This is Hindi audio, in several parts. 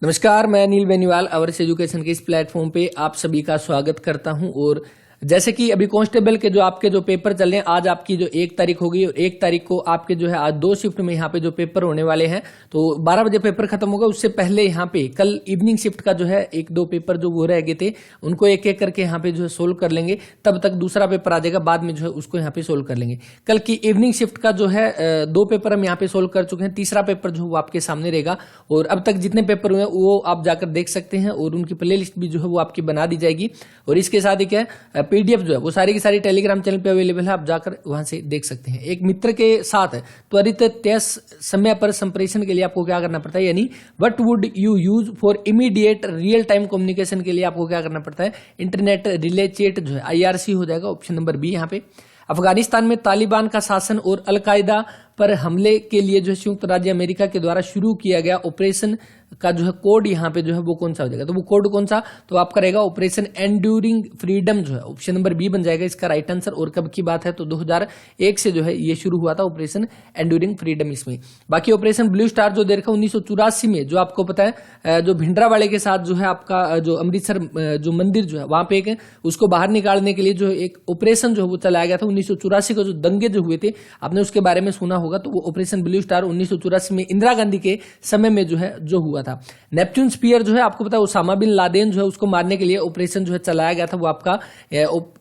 नमस्कार, मैं अनिल बेनीवाल अवर्स एजुकेशन के इस प्लेटफॉर्म पे आप सभी का स्वागत करता हूं। और जैसे कि अभी कांस्टेबल के जो आपके जो पेपर चल रहे हैं, आज आपकी जो 1 तारीख होगी और 1 तारीख को आपके जो है आज 2 शिफ्ट में यहाँ पे जो पेपर होने वाले हैं। तो 12 बजे पेपर खत्म होगा, उससे पहले यहाँ पे कल इवनिंग शिफ्ट का जो है 1-2 पेपर जो वो रह गए थे उनको एक एक करके यहाँ पे जो है सोल्व कर लेंगे। तब तक दूसरा पेपर आ जाएगा, बाद में जो है उसको यहाँ पे सोल्व कर लेंगे। कल की इवनिंग शिफ्ट का जो है 2 पेपर हम यहाँ पे सोल्व कर चुके हैं, तीसरा पेपर जो वो आपके सामने रहेगा। और अब तक जितने पेपर हुए वो आप जाकर देख सकते हैं और उनकी प्ले लिस्ट भी जो है वो आपकी बना दी जाएगी। और इसके साथ ही क्या है, पीडीएफ जो है वो सारी की सारी टेलीग्राम चैनल पे अवेलेबल है, आप जाकर वहां से देख सकते हैं। एक मित्र के साथ त्वरित तेज समय पर संप्रेषण के लिए आपको क्या करना पड़ता है, यानी what would you use for immediate real time communication के लिए आपको क्या करना पड़ता है, इंटरनेट रिले चैट जो है IRC हो जाएगा, ऑप्शन नंबर बी। यहाँ पे अफगानिस्तान में तालिबान का शासन और अलकायदा पर हमले के लिए जो है संयुक्त राज्य अमेरिका के द्वारा शुरू किया गया ऑपरेशन का जो है कोड यहाँ पे जो है वो कौन सा हो जाएगा, तो वो कोड कौन सा, तो आपका रहेगा ऑपरेशन एंड्यूरिंग फ्रीडम जो है, ऑप्शन नंबर बी बन जाएगा इसका राइट आंसर। और कब की बात है, तो 2001 से जो है ये शुरू हुआ था ऑपरेशन एंड्यूरिंग फ्रीडम इसमें। बाकी ऑपरेशन ब्लू स्टार जो देखा 1984 में, जो आपको पता है जो भिंडरावाले के साथ जो है आपका जो अमृतसर जो मंदिर जो है वहां पे एक उसको बाहर निकालने के लिए जो एक ऑपरेशन जो है वो चलाया गया था 1984 को, जो दंगे जो हुए थे आपने उसके बारे में सुना होगा। तो वो ऑपरेशन ब्लू स्टार 1984 में इंदिरा गांधी के समय में जो है जो हुआ था। नेपच्यून स्पीयर जो है आपको पता है उसामा बिन लादेन जो है उसको मारने के लिए ऑपरेशन जो है चलाया गया था, वो आपका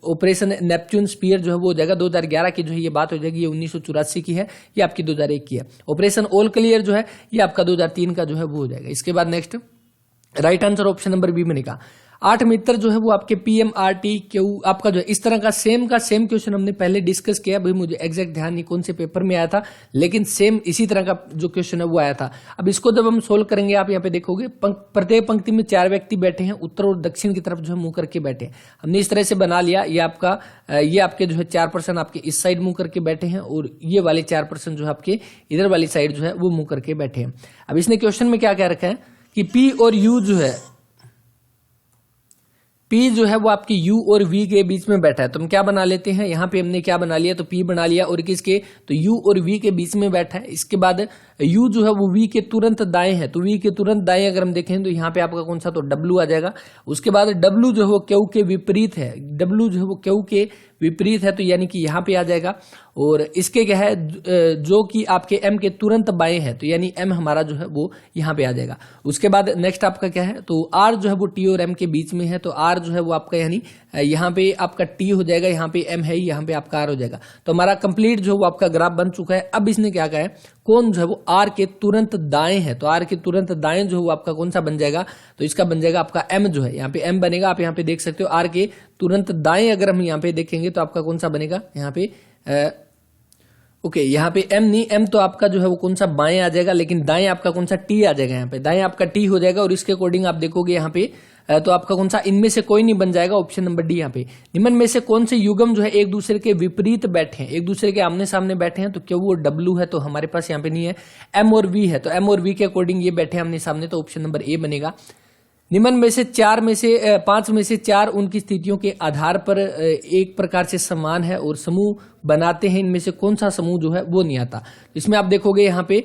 ऑपरेशन नेपच्यून स्पीयर जो है वो हो जाएगा 2011 की जो है ये बात हो जाएगी, ये 1984 की है, ये आपकी 2001 की है। ऑपरेशन ऑल क्लियर जो है ये आपका 2003 का जो है वो हो जाएगा। इसके बाद next right answer option number B बनेगा। 8 मित्र जो है वो आपके PMRTQ आपका जो है इस तरह का सेम क्वेश्चन हमने पहले डिस्कस किया, भाई मुझे एग्जैक्ट ध्यान नहीं कौन से पेपर में आया था, लेकिन सेम इसी तरह का जो क्वेश्चन है वो आया था। अब इसको जब हम सोल्व करेंगे, आप यहाँ पे देखोगे प्रत्येक पंक्ति में 4 व्यक्ति बैठे हैं, उत्तर और दक्षिण की तरफ जो है मुंह करके बैठे हैं। हमने इस तरह से बना लिया, ये आपके जो है 4% आपके इस साइड मुंह करके बैठे हैं और ये वाले 4% जो है आपके इधर वाली साइड जो है वो मुंह करके बैठे हैं। अब इसने क्वेश्चन में क्या क्या रखा है कि P और U जो है, P जो है वो आपकी U और V के बीच में बैठा है, तो हम क्या बना लेते हैं, यहाँ पे हमने क्या बना लिया, तो P बना लिया और किसके, तो U और V के बीच में बैठा है। इसके बाद U जो है वो V के तुरंत दाएं है, तो V के तुरंत दाएं अगर हम देखें तो यहाँ पे आपका कौन सा, तो W आ जाएगा। उसके बाद W जो है वो Q के विपरीत है, W जो है वो Q के विपरीत है, तो यानी कि यहाँ पे आ जाएगा। और इसके क्या है, जो कि आपके M के तुरंत बाएं है, तो यानी M हमारा जो है वो यहाँ पे आ जाएगा। उसके बाद नेक्स्ट आपका क्या है, तो R जो है वो T और M के बीच में है, तो R जो है वो आपका यानी यहाँ पे आपका T हो जाएगा, यहाँ पे M है, यहाँ पे आपका R हो जाएगा। तो हमारा कंप्लीट जो है वो आपका ग्राफ बन चुका है। अब इसने क्या कहा है, कौन जो है वो R के तुरंत दाएं है, तो R के तुरंत दाएं जो है वो आपका कौन सा बन जाएगा, तो इसका बन जाएगा आपका M जो है, यहाँ पे M बनेगा। आप यहाँ पे देख सकते हो R के तुरंत दाएं अगर हम यहाँ पे देखेंगे तो आपका कौन सा बनेगा, यहाँ पे ओके यहाँ पे M नहीं, M तो आपका जो है वो कौन सा बाएं आ जाएगा, लेकिन दाएं आपका कौन सा T आ जाएगा, यहाँ पे दाएं आपका T हो जाएगा। और इसके अकॉर्डिंग आप देखोगे यहाँ पे तो आपका कौन सा, इनमें से कोई नहीं बन जाएगा, ऑप्शन नंबर डी। यहाँ पे निम्न में से कौन से युग्म जो है एक दूसरे के विपरीत बैठे हैं, एक दूसरे के आमने सामने बैठे हैं, तो क्या वो W है, तो हमारे पास यहाँ पे नहीं है। M और V है, तो M और V के अकॉर्डिंग ये बैठे आमने सामने, तो ऑप्शन नंबर ए बनेगा। निम्न में से 5 में से 4 उनकी स्थितियों के आधार पर एक प्रकार से समान है और समूह बनाते हैं, इनमें से कौन सा समूह जो है वो नहीं आता। इसमें आप देखोगे यहाँ पे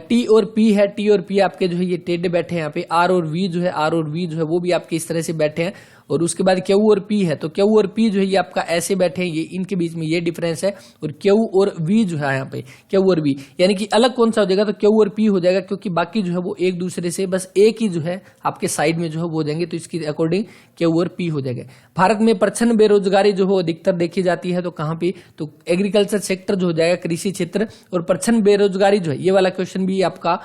T और P है, T और P आपके जो है ये टेढ़े बैठे हैं। यहाँ पे R और V जो है वो भी आपके इस तरह से बैठे हैं। और उसके बाद Q और P है, तो Q और P जो है ये आपका ऐसे बैठे हैं, ये इनके बीच में ये डिफरेंस है। और Q और V जो है यहाँ पे Q और V यानी कि अलग कौन सा हो जाएगा, तो Q और P हो जाएगा, क्योंकि बाकी जो है वो एक दूसरे से बस एक ही जो है आपके साइड में जो है वो हो जाएंगे, तो इसकी अकॉर्डिंग Q और P हो जाएगा। भारत में प्रचंड बेरोजगारी जो है अधिकतर देखी जाती है, तो कहाँ पे, तो एग्रीकल्चर सेक्टर जो हो जाएगा, कृषि क्षेत्र। और प्रचंड बेरोजगारी जो है ये वाला क्वेश्चन भी आपका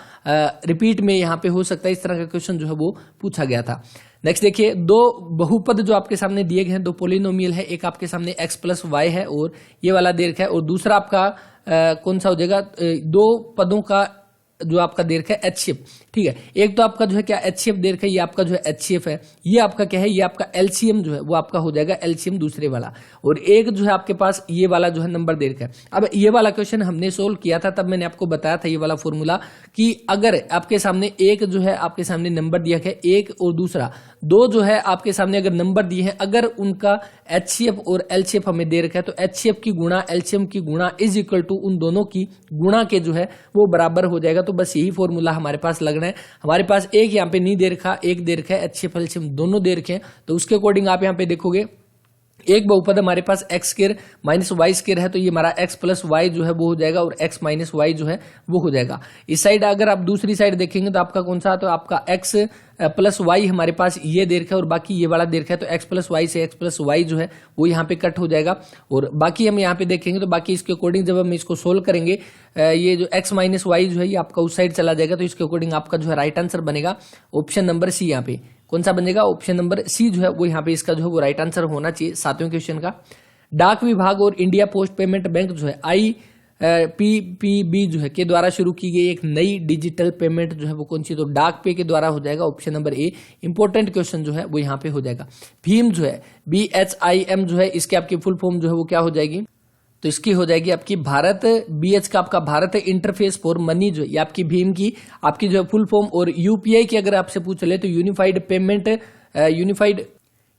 रिपीट में यहाँ पे हो सकता है, इस तरह का क्वेश्चन जो है वो पूछा गया था। नेक्स्ट देखिए, 2 बहुपद जो आपके सामने दिए गए हैं, 2 पोलिनोमियल है, एक आपके सामने x + y है और ये वाला दे रखा है, और दूसरा आपका कौन सा हो जाएगा, 2 पदों का जो आपका दे रखा है HCF, ठीक है। एक तो आपका जो है क्या HCF दे रखा है, ये आपका जो है HCF है, ये आपका क्या है, ये आपका LCM जो है वो आपका हो जाएगा LCM दूसरे वाला। और एक जो है आपके पास ये वाला जो है नंबर दे रखा है। अब ये वाला क्वेश्चन हमने सोल्व किया था, तब मैंने आपको बताया था ये वाला फॉर्मूला कि अगर आपके सामने एक जो है आपके सामने नंबर दिया है, एक और दूसरा 2 जो है आपके सामने अगर नंबर दिए हैं, अगर उनका HCF और LCF हमें दे रखा है, तो HCF की गुणा LCM की गुणा इज इक्वल टू उन दोनों की गुणा के जो है वो बराबर हो जाएगा। तो तो बस यही फॉर्मूला हमारे पास लगना है। हमारे पास एक यहाँ पे नहीं दे रखा, एक दे रखा है, अच्छे फलसियम दोनों दे रखे हैं, तो उसके अकॉर्डिंग आप यहाँ पे देखोगे एक बहुपद हमारे पास x square minus y square है, तो ये हमारा एक्स प्लस वाई जो है वो हो जाएगा और एक्स माइनस वाई जो है वो हो जाएगा। इस साइड अगर आप दूसरी साइड देखेंगे तो आपका कौन सा, तो आपका एक्स प्लस वाई हमारे पास ये दे रखा है और बाकी ये वाला दे रखा है, तो एक्स प्लस वाई से एक्स प्लस वाई जो है वो यहाँ पे कट हो जाएगा। और बाकी हम यहाँ पे देखेंगे तो बाकी इसके अकॉर्डिंग जब हम इसको सोल्व करेंगे, ये जो एक्स माइनस वाई जो है ये आपका उस साइड चला जाएगा, तो इसके अकॉर्डिंग आपका जो है राइट आंसर बनेगा ऑप्शन नंबर सी। यहाँ पे कौन सा बनेगा, ऑप्शन नंबर सी जो है वो यहाँ पे इसका जो है वो राइट आंसर होना चाहिए 7वें क्वेश्चन का। डाक विभाग और इंडिया पोस्ट पेमेंट बैंक जो है IPPB जो है के द्वारा शुरू की गई एक नई डिजिटल पेमेंट जो है वो कौन सी, तो डाक पे के द्वारा हो जाएगा option number A. Important question जो है वो यहाँ पे हो जाएगा। भीम जो है BHIM जो है इसके आपकी फुल फॉर्म जो है वो क्या हो जाएगी, तो इसकी हो जाएगी आपकी भारत, BH का आपका भारत इंटरफेस फॉर मनी जो है आपकी भीम की आपकी जो है फुल फॉर्म। और UPI की अगर आपसे पूछ ले तो यूनिफाइड पेमेंट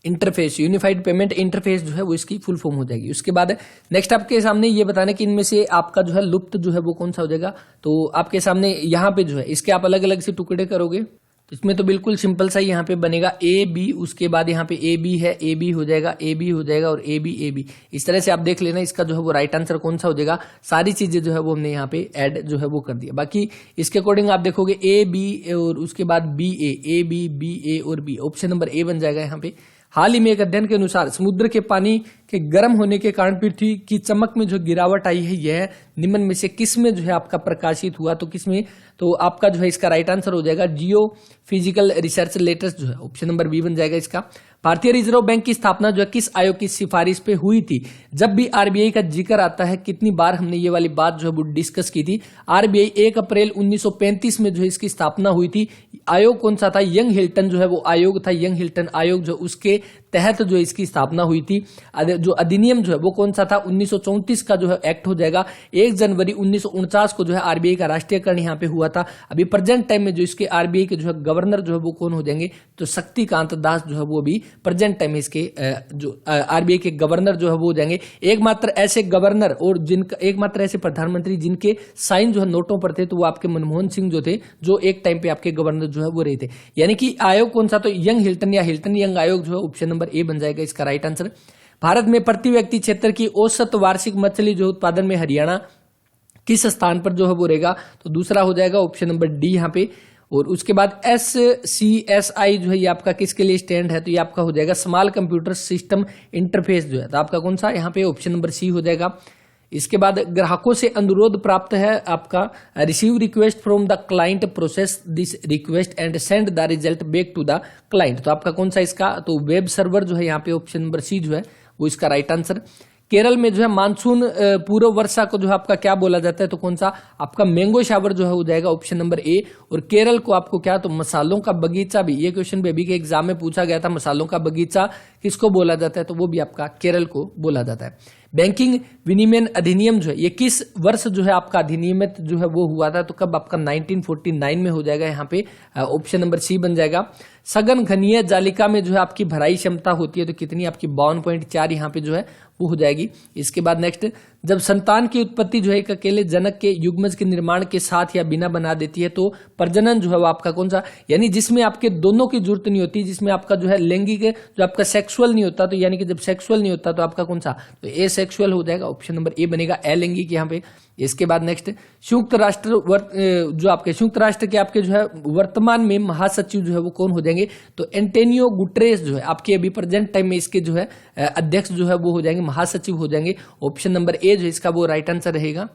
पेमेंट इंटरफेस जो है वो इसकी फुल फॉर्म हो जाएगी। उसके बाद नेक्स्ट आपके सामने ये बताना कि इनमें से आपका जो है लुप्त जो है वो कौन सा हो जाएगा, तो आपके सामने यहाँ पे जो है इसके आप अलग अलग से टुकड़े करोगे तो इसमें तो बिल्कुल सिंपल सा यहाँ पे बनेगा AB, उसके बाद यहाँ पे AB है, AB हो जाएगा, AB हो जाएगा और AB। इस तरह से आप देख लेना इसका जो है वो राइट आंसर कौन सा हो जाएगा। सारी चीजें जो है वो हमने यहाँ पे ऐड जो है वो कर दिया। बाकी इसके अकॉर्डिंग आप देखोगे AB और उसके बाद BA, AB BA और B, ऑप्शन नंबर ए बन जाएगा यहाँ पे। हाल ही में एक अध्ययन के अनुसार समुद्र के पानी के गर्म होने के कारण पृथ्वी की चमक में जो गिरावट आई है यह निम्न में से किस में जो है आपका प्रकाशित हुआ, तो किसमें, तो आपका जो है इसका राइट आंसर हो जाएगा जियो फिजिकल रिसर्च लेटेस्ट जो है ऑप्शन नंबर बी बन जाएगा इसका। भारतीय रिजर्व बैंक की स्थापना जो है किस आयोग की सिफारिश पे हुई थी। जब भी RBI का जिक्र आता है, कितनी बार हमने ये वाली बात जो है वो डिस्कस की थी। RBI 1 अप्रैल 1935 में जो है इसकी स्थापना हुई थी। आयोग कौन सा था, यंग हिल्टन जो है वो आयोग था, यंग हिल्टन आयोग जो उसके तहत जो इसकी स्थापना हुई थी। जो अधिनियम जो है वो कौन सा था, 1934 का जो है एक्ट हो जाएगा। 1 जनवरी 1949 को जो है RBI का राष्ट्रीयकरण यहाँ पे हुआ था। अभी प्रेजेंट टाइम में जो इसके RBI के जो है गवर्नर जो है वो कौन हो जाएंगे, तो शक्तिकांत दास जो है वो भी प्रेजेंट टाइम में इसके जो RBI के गवर्नर जो है वो हो जाएंगे। एकमात्र ऐसे गवर्नर और जिनका एकमात्र ऐसे प्रधानमंत्री जिनके साइन जो है नोटों पर थे, तो वो आपके मनमोहन सिंह जो थे, जो एक टाइम पे आपके गवर्नर जो है वो रहे थे। यानी कि आयोग कौन सा, तो यंग हिल्टन या हिल्टन यंग आयोग जो है ऑप्शन नंबर ए बन जाएगा इसका राइट आंसर। भारत में प्रति व्यक्ति क्षेत्र की औसत वार्षिक मछली जो उत्पादन में हरियाणा किस स्थान पर जो है वो रहेगा, तो दूसरा हो जाएगा ऑप्शन नंबर डी यहाँ पे। और उसके बाद SCSI जो है ये आपका किसके लिए स्टैंड है, तो ये आपका हो जाएगा स्मॉल कंप्यूटर सिस्टम इंटरफेस जो है, तो आपका कौन सा यहाँ पे ऑप्शन नंबर सी हो जाएगा। इसके बाद ग्राहकों से अनुरोध प्राप्त है आपका receive request from the client, process this request and send the result back to the client, तो आपका कौन सा इसका, तो वेब सर्वर जो है यहाँ पे ऑप्शन नंबर सी जो है वो इसका राइट आंसर। केरल में जो है मानसून पूर्व वर्षा को जो है आपका क्या बोला जाता है, तो कौन सा आपका मैंगो शावर जो है हो जाएगा ऑप्शन नंबर ए। और केरल को आपको क्या, तो मसालों का बगीचा भी, ये क्वेश्चन भी अभी के एग्जाम में पूछा गया था, मसालों का बगीचा किसको बोला जाता है, तो वो भी आपका केरल को बोला जाता है। बैंकिंग विनियमन अधिनियम जो है ये किस वर्ष जो है आपका अधिनियमित जो है वो हुआ था, तो कब आपका 1949 में हो जाएगा यहाँ पे ऑप्शन नंबर सी बन जाएगा। सघन घनीय जालिका में जो है आपकी भराई क्षमता होती है, तो कितनी आपकी 52.4 यहाँ पे जो है वो हो जाएगी। इसके बाद नेक्स्ट, जब संतान की उत्पत्ति जो है एक अकेले जनक के युग्मज के निर्माण के साथ या बिना बना देती है, तो प्रजनन जो है वो आपका कौन सा, यानी जिसमें आपके दोनों की जरूरत नहीं होती, जिसमें आपका जो है लैंगिक जो आपका सेक्सुअल नहीं होता, तो यानी कि जब सेक्सुअल नहीं होता तो आपका कौन सा, तो ए सेक्सुअल हो जाएगा, ऑप्शन नंबर ए बनेगा अलैंगिक यहाँ पे। इसके बाद नेक्स्ट, संयुक्त राष्ट्र जो आपके संयुक्त राष्ट्र के आपके जो है वर्तमान में महासचिव जो है वो कौन हो जाएंगे, तो एंटोनियो गुटेरेस जो है आपके अभी प्रेजेंट टाइम में इसके जो है अध्यक्ष जो है वो हो जाएंगे, महासचिव हो जाएंगे, ऑप्शन नंबर ए जो इसका वो राइट आंसर रहेगा।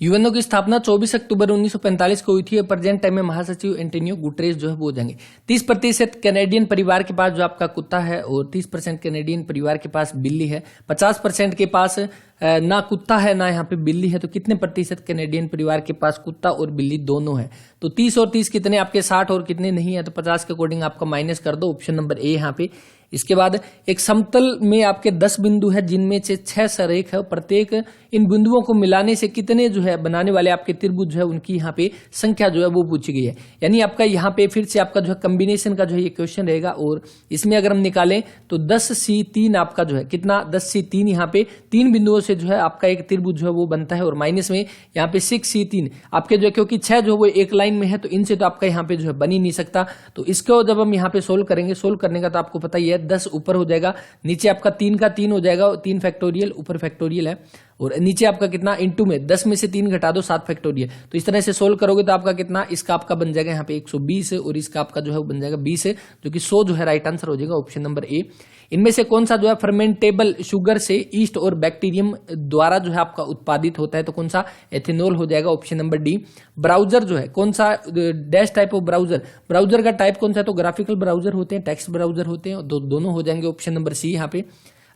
यूएनओ की स्थापना 24 अक्टूबर 1945 को हुई थी। प्रेजेंट टाइम में महासचिव एंटोनियो गुटेरेस जो है वो हो जाएंगे। 30% कैनेडियन परिवार के पास जो आपका कुत्ता है और 30% कैनेडियन परिवार के पास बिल्ली है। 50% के पास ना कुत्ता है ना यहाँ पे बिल्ली है, तो कितने प्रतिशत कैनेडियन परिवार के पास कुत्ता और बिल्ली दोनों है, तो 30 और 30 कितने आपके 60 और कितने नहीं है, तो 50 के अकॉर्डिंग आपका माइनस कर दो, ऑप्शन नंबर ए यहाँ पे इसके बाद एक समतल में आपके 10 बिंदु है जिनमें से 6 सरेख है, प्रत्येक इन बिंदुओं को मिलाने से कितने जो है बनाने वाले आपके त्रिभुज है उनकी यहाँ पे संख्या जो है वो पूछी गई है। यानी आपका यहाँ पे फिर से आपका जो है कॉम्बिनेशन का जो है ये क्वेश्चन रहेगा, और इसमें अगर हम निकालें तो 10C3 आपका जो है कितना 10C3 यहाँ पे 3 बिंदुओं से जो है आपका एक त्रिभुज जो है वो बनता है, और माइनस में यहाँ पे 6C3 आपके जो है क्योंकि 6 जो है वो एक लाइन में है तो इनसे तो आपका यहाँ पे जो है बन ही नहीं सकता। तो इसको जब हम यहाँ पे सोल्व करेंगे, सोल्व करने का तो आपको पता ही है 10 ऊपर हो जाएगा, नीचे आपका 3 का 3 हो जाएगा, 3 फैक्टोरियल ऊपर फैक्टोरियल है, और नीचे आपका कितना इंटू में 10 में से 3 घटा दो 7 फैक्टोरियल। तो इस तरह से सोल्व करोगे तो आपका कितना, इसका आपका बन जाएगा यहाँ पे 120 और इसका आपका जो है बन जाएगा 20 है, जो कि 100 जो है राइट आंसर हो जाएगा ऑप्शन नंबर ए। इनमें से कौन सा जो है फर्मेंटेबल शुगर से ईस्ट और बैक्टीरियम द्वारा जो है आपका उत्पादित होता है, तो कौन सा, एथेनॉल हो जाएगा ऑप्शन नंबर डी। ब्राउजर जो है कौन सा, dash type of browser, browser का टाइप कौन सा है, तो ग्राफिकल ब्राउजर होते हैं, टेक्स्ट ब्राउजर होते हैं, दोनों हो जाएंगे ऑप्शन नंबर सी यहाँ पे।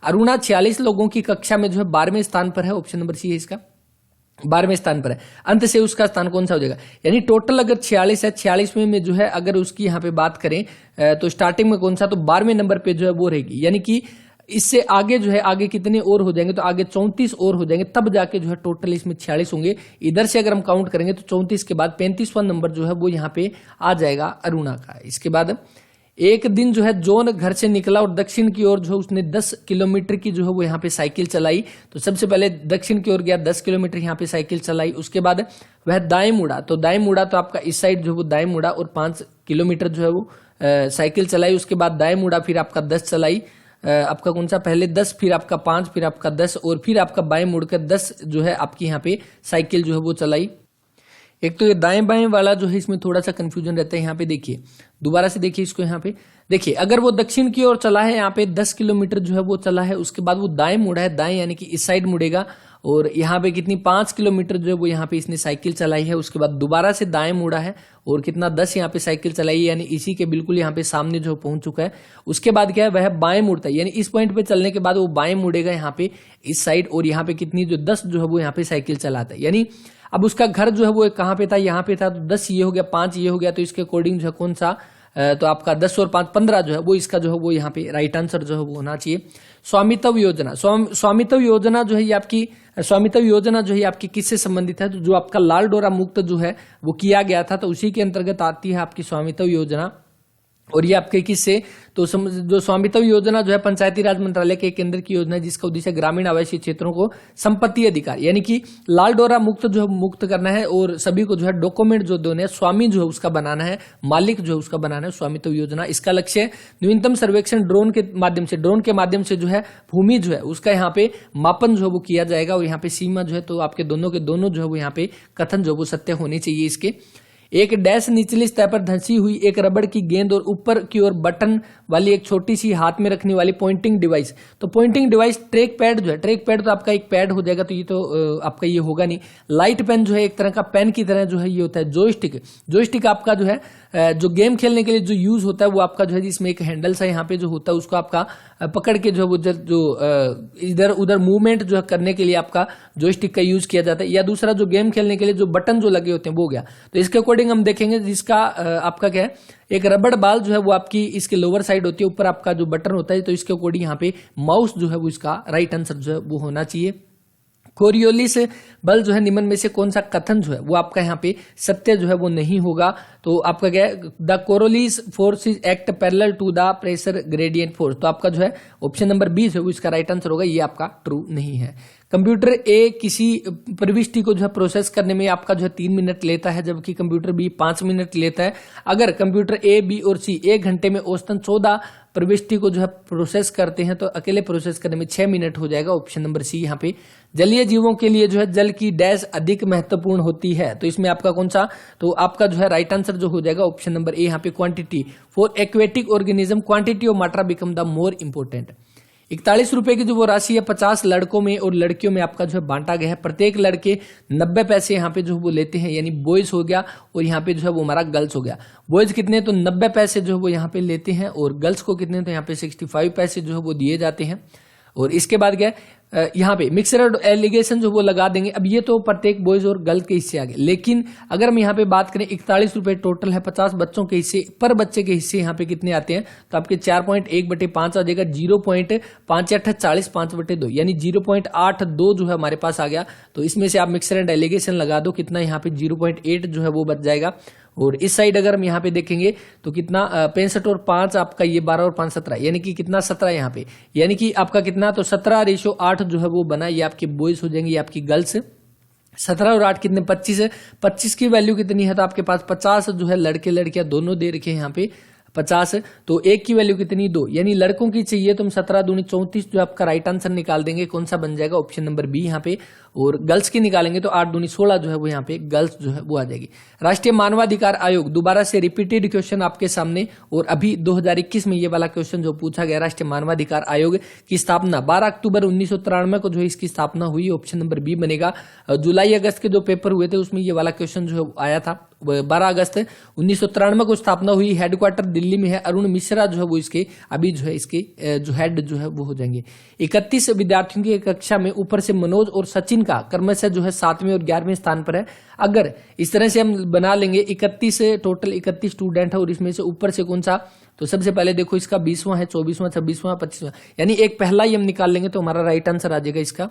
अरुणा 46 लोगों की कक्षा में जो है 12वें स्थान पर है, ऑप्शन नंबर सी है इसका, 12वें स्थान पर है। अंत से उसका स्थान कौन सा हो जाएगा, यानी टोटल अगर 46 है, 46वें में जो है अगर उसकी यहाँ पे बात करें तो स्टार्टिंग में कौन सा, तो 12वें नंबर पे जो है वो रहेगी, यानी कि इससे आगे जो है आगे कितने और हो जाएंगे, तो आगे 34 और हो जाएंगे, तब जाके जो है टोटल इसमें 46 होंगे। इधर से अगर हम काउंट करेंगे तो 34 के बाद 35वां नंबर जो है वो यहाँ पे आ जाएगा अरुणा का। इसके बाद एक दिन जो है जॉन घर से निकला और दक्षिण की ओर जो है उसने 10 किलोमीटर की जो है वो यहाँ पे साइकिल चलाई। तो सबसे पहले दक्षिण की ओर गया, 10 किलोमीटर यहाँ पे साइकिल चलाई, उसके बाद वह दाएं मुड़ा, तो दाएं मुड़ा तो आपका इस साइड जो है वो दाएं मुड़ा और 5 किलोमीटर जो है वो साइकिल चलाई, उसके बाद दाएं मुड़ा, फिर आपका 10 चलाई, आपका कौन सा, पहले 10 फिर आपका 5 फिर आपका 10 और फिर आपका बाएं मुड़कर 10 जो है आपकी यहाँ पे साइकिल जो है वो चलाई। एक तो ये दाएं बाएं वाला जो है इसमें थोड़ा सा कंफ्यूजन रहता है। यहाँ पे देखिए, दोबारा से देखिए इसको, यहाँ पे देखिए अगर वो दक्षिण की ओर चला है, यहाँ पे 10 किलोमीटर जो है वो चला है, उसके बाद वो दाएं मुड़ा है, दाएं यानी कि इस साइड मुड़ेगा, और यहाँ पे कितनी 5 किलोमीटर जो है वो यहाँ पे इसने साइकिल चलाई है, उसके बाद दोबारा से दाएं मुड़ा है और कितना 10 यहाँ पे साइकिल चलाई है, यानी इसी के बिल्कुल यहाँ पे सामने जो पहुंच चुका है। उसके बाद क्या है, वह बाएं मुड़ता है, यानी इस पॉइंट पे चलने के बाद वो बाएं मुड़ेगा यहाँ पे इस साइड, और यहाँ पे कितनी जो 10 जो है वो यहाँ पे साइकिल चलाता है। यानी अब उसका घर जो है वो कहाँ पे था, यहाँ पे था, तो 10 ये हो गया, 5 ये हो गया, तो इसके अकॉर्डिंग जो है कौन सा, तो आपका 10 और 5 15 जो है वो इसका जो है वो यहाँ पे राइट आंसर जो है वो होना चाहिए। स्वामित्व योजना, स्वामित्व योजना जो है ये आपकी, स्वामित्व योजना जो है आपकी किससे संबंधित है, तो जो आपका लाल डोरा मुक्त जो है वो किया गया था, तो उसी के अंतर्गत आती है आपकी स्वामित्व योजना। और ये आपके किससे, तो जो स्वामित्व योजना जो है पंचायती राज मंत्रालय के केंद्र की योजना है, जिसका उद्देश्य ग्रामीण आवासीय क्षेत्रों को संपत्ति अधिकार, यानी कि लाल डोरा मुक्त जो है मुक्त करना है, और सभी को जो है डॉक्यूमेंट जो देने, स्वामी जो है उसका बनाना है, मालिक जो है उसका बनाना है, स्वामित्व योजना। इसका लक्ष्य न्यूनतम सर्वेक्षण ड्रोन के माध्यम से जो है भूमि जो है उसका यहाँ पे मापन जो है वो किया जाएगा, और यहाँ पे सीमा जो है, तो आपके दोनों के दोनों जो है वो यहाँ पे कथन जो है वो सत्य होने चाहिए इसके। एक डैश निचली सतह पर धंसी हुई एक रबड़ की गेंद और ऊपर की ओर बटन वाली एक छोटी सी हाथ में रखने वाली पॉइंटिंग डिवाइस, तो पॉइंटिंग डिवाइस ट्रैक पैड जो है, ट्रैक पैड तो आपका एक पैड हो जाएगा, तो ये तो आपका ये होगा नहीं। लाइट पेन जो है एक तरह का पेन की तरह जो है ये होता है। जॉयस्टिक आपका जो है जो गेम खेलने के लिए जो यूज होता है वो आपका जो है जिसमें एक हैंडल सा यहाँ पे जो होता है उसको आपका पकड़ के जो है वो जो इधर उधर मूवमेंट जो है करने के लिए आपका जॉयस्टिक का यूज किया जाता है। या दूसरा जो गेम खेलने के लिए जो बटन जो लगे होते हैं वो गया। तो इसके अकॉर्डिंग हम देखेंगे जिसका आपका क्या है, एक रबड़ बाल जो है वो आपकी इसके लोअर साइड होती है, ऊपर आपका जो बटन होता है, तो इसके अकॉर्डिंग यहाँ पे माउस जो है वो इसका राइट आंसर जो है वो होना चाहिए। कोरियोलिस बल जो है निम्न में से कौन सा कथन जो है वो आपका यहाँ पे सत्य जो है वो नहीं होगा, तो आपका क्या है, the Coriolis force is act parallel to the pressure gradient force, तो आपका जो है ऑप्शन नंबर 20 है वो इसका राइट आंसर होगा, ये आपका ट्रू नहीं है। कंप्यूटर ए किसी प्रविष्टि को जो है प्रोसेस करने में आपका जो है 3 मिनट लेता है, जबकि कंप्यूटर बी 5 मिनट लेता है। अगर कंप्यूटर ए, बी और सी 1 घंटे में औसतन 14 प्रविष्टि को जो है प्रोसेस करते हैं, तो अकेले प्रोसेस करने में 6 मिनट हो जाएगा, ऑप्शन नंबर सी यहाँ पे। जलीय जीवों के लिए जो है जल की डैश अधिक महत्वपूर्ण होती है, तो इसमें आपका कौन सा, तो आपका जो है राइट आंसर जो हो जाएगा ऑप्शन नंबर ए यहाँ पे, quantity. For aquatic organism quantity of मात्रा बिकम द मोर इंपोर्टेंट। 41 रुपए की जो वो राशि है 50 लड़कों में और लड़कियों में आपका जो है बांटा गया है। प्रत्येक लड़के 90 पैसे यहाँ पे जो वो लेते हैं, यानी बॉयज हो गया और यहाँ पे जो है वो हमारा गर्ल्स हो गया। बॉयज कितने, तो 90 पैसे जो है वो यहाँ पे लेते हैं, और गर्ल्स को कितने, तो यहाँ पे 65 पैसे जो है वो दिए जाते हैं। और इसके बाद क्या है, यहाँ पे मिक्सड एलिगेशन जो वो लगा देंगे। अब ये तो प्रत्येक बॉयज और गर्ल के हिस्से आ गए, लेकिन अगर हम यहाँ पे बात करें 41 रुपए टोटल है, 50 बच्चों के हिस्से पर बच्चे के हिस्से यहाँ पे कितने आते हैं, तो आपके 4.1/5 आ जाएगा, 0.58 40 5/2 यानी 0.82 जो है हमारे पास आ गया। तो इसमें से आप मिक्सड एंड एलिगेशन लगा दो, कितना यहाँ पे 0.8 जो है वो बच जाएगा। और इस साइड अगर हम यहाँ पे देखेंगे तो कितना 65 और 5 आपका ये 12 और 5 17 यानी कि कितना 17 यहाँ पे, यानी कि आपका कितना तो 17:8 जो है वो बना। ये आपके बॉयज हो जाएंगे, ये आपकी गर्ल्स। 17 और 8 कितने 25 है, 25 की वैल्यू कितनी है, तो आपके पास 50 जो है लड़के लड़कियां दोनों दे रखे हैं यहाँ पे 50, तो एक की वैल्यू कितनी 2, यानी लड़कों की चाहिए तो हम 17 दूनी 34 जो आपका राइट आंसर निकाल देंगे, कौन सा बन जाएगा, ऑप्शन नंबर बी यहाँ पे। और गर्ल्स की निकालेंगे तो 8 दूनी 16 जो है वो यहाँ पे गर्ल्स जो है वो आ जाएगी। राष्ट्रीय मानवाधिकार आयोग, दोबारा से रिपीटेड क्वेश्चन आपके सामने, और अभी 2021 में ये वाला क्वेश्चन जो पूछा गया, राष्ट्रीय मानवाधिकार आयोग की स्थापना 12 अक्टूबर 1993 को जो है इसकी स्थापना हुई, ऑप्शन नंबर बी बनेगा। जुलाई अगस्त के जो पेपर हुए थे उसमें ये वाला क्वेश्चन जो है आया था। 12 अगस्त 1993 को स्थापना हुई, हेडक्वार्टर दिल्ली में है। अरुण मिश्रा जो है वो इसके अभी जो है इसके जो हेड जो है वो हो जाएंगे। 31 विद्यार्थियों की कक्षा में ऊपर से मनोज और सचिन का क्रमशः जो है 7वें और 11वें स्थान पर है। अगर इस तरह से हम बना लेंगे 31 टोटल 31 स्टूडेंट है और इसमें से ऊपर से कौन सा, तो सबसे पहले देखो इसका 20वां है, 24वां, 26वां, 25वां, यानी एक पहला ही हम निकाल लेंगे तो हमारा राइट आंसर आ जाएगा इसका।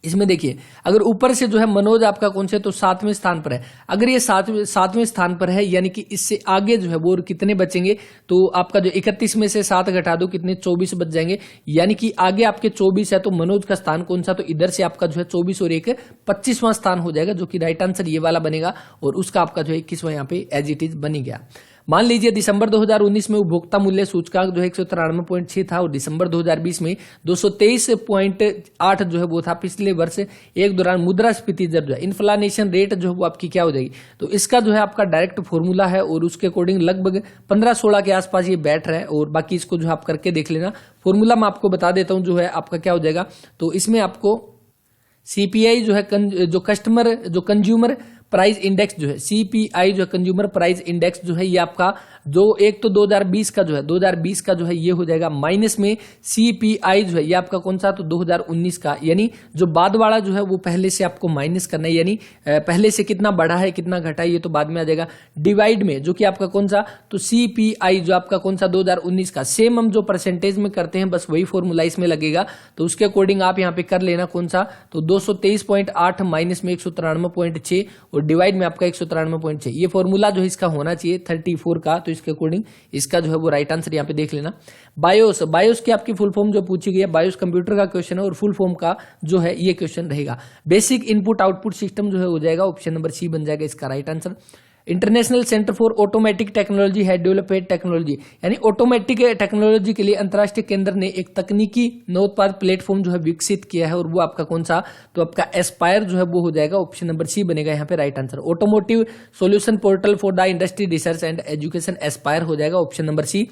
इसमें देखिए अगर ऊपर से जो है मनोज आपका कौन से, तो 7वें स्थान पर है। अगर ये 7वें स्थान पर है यानी कि इससे आगे जो है वो कितने बचेंगे, तो आपका जो 31 में से 7 घटा दो कितने 24 बच जाएंगे, यानी कि आगे आपके 24 है तो मनोज का स्थान कौन सा, तो इधर से आपका जो है 24 और 1 25वां स्थान हो जाएगा, जो कि राइट आंसर ये वाला बनेगा। और उसका आपका जो है 21वां यहाँ पे एज इट इज बनी गया। मान लीजिए दिसंबर 2019 में उपभोक्ता मूल्य सूचकांक जो है 193.6 था और दिसंबर 2020 में 223.8 जो है वो था। पिछले वर्ष एक दौरान मुद्रास्फीति दर जो है इन्फ्लेशन रेट जो है वो आपकी क्या हो जाएगी, तो इसका जो है आपका डायरेक्ट फॉर्मूला है और उसके अकॉर्डिंग लगभग 15-16 के आसपास ये बैठ रहा है। और बाकी इसको जो आप करके देख लेना, फॉर्मूला मैं आपको बता देता हूं जो है आपका क्या हो जाएगा। तो इसमें आपको सीपीआई जो है जो कंज्यूमर प्राइस इंडेक्स जो है, सीपीआई जो है कंज्यूमर प्राइस इंडेक्स जो है ये आपका जो एक तो 2020 का जो है 2020 का जो है ये हो जाएगा, माइनस में सीपीआई जो है ये आपका कौन सा, तो 2019 का, यानी जो बाद वाला जो है वो पहले से आपको माइनस करना है, यानी पहले से कितना बढ़ा है कितना घटा है ये तो बाद में आ जाएगा। डिवाइड में जो कि आपका कौन सा, तो सीपीआई जो आपका कौन सा 2019 का, सेम हम जो परसेंटेज में करते हैं बस वही फॉर्मूला इसमें लगेगा। तो उसके अकॉर्डिंग आप यहाँ पे कर लेना कौन सा, तो 223.8 माइनस में 193.6 और डिवाइड में आपका 193.6, ये फॉर्मूला जो है इसका होना चाहिए 34 का। तो इसके अकॉर्डिंग इसका जो है वो राइट आंसर यहाँ पे देख लेना। बायोस की आपकी फुल फॉर्म जो पूछी गई है, बायोस कंप्यूटर का क्वेश्चन है और फुल फॉर्म का जो है ये क्वेश्चन रहेगा। बेसिक इनपुट आउटपुट सिस्टम जो है हो जाएगा, ऑप्शन नंबर सी बन जाएगा इसका right answer. International centre for automatic technology है डेवलप्ड टेक्नोलॉजी, यानी ऑटोमेटिक टेक्नोलॉजी के लिए अंतर्राष्ट्रीय केंद्र ने एक तकनीकी नवोत्पाद प्लेटफॉर्म जो है विकसित किया है और वो आपका कौन सा, तो आपका एस्पायर जो है वो हो जाएगा, ऑप्शन नंबर सी बनेगा यहाँ पे right answer. Automotive solution portal for the industry research and education Aspire हो जाएगा, ऑप्शन नंबर सी।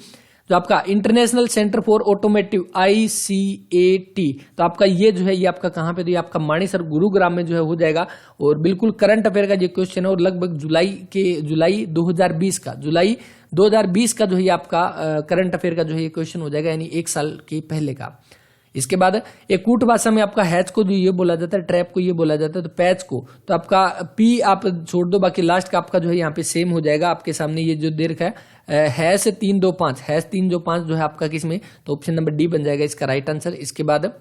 जो आपका international centre for automotive ICAT, तो आपका ये जो है ये आपका कहां पे, तो ये आपका मानेसर गुरुग्राम में जो है हो जाएगा। और बिल्कुल करंट अफेयर का ये क्वेश्चन है और लगभग जुलाई 2020 का जो है ये आपका करंट अफेयर का जो है ये क्वेश्चन हो जाएगा, यानी 1 साल के पहले का। इसके बाद एक कूट भाषा में आपका हैच को जो ये बोला जाता है, ट्रैप को ये बोला जाता है, तो पैच को तो आपका पी आप छोड़ दो, बाकी लास्ट का आपका जो है यहाँ पे सेम हो जाएगा। आपके सामने ये जो दे रखा है हैश 325 जो है आपका किसमें, तो ऑप्शन नंबर डी बन जाएगा इसका राइट आंसर। इसके बाद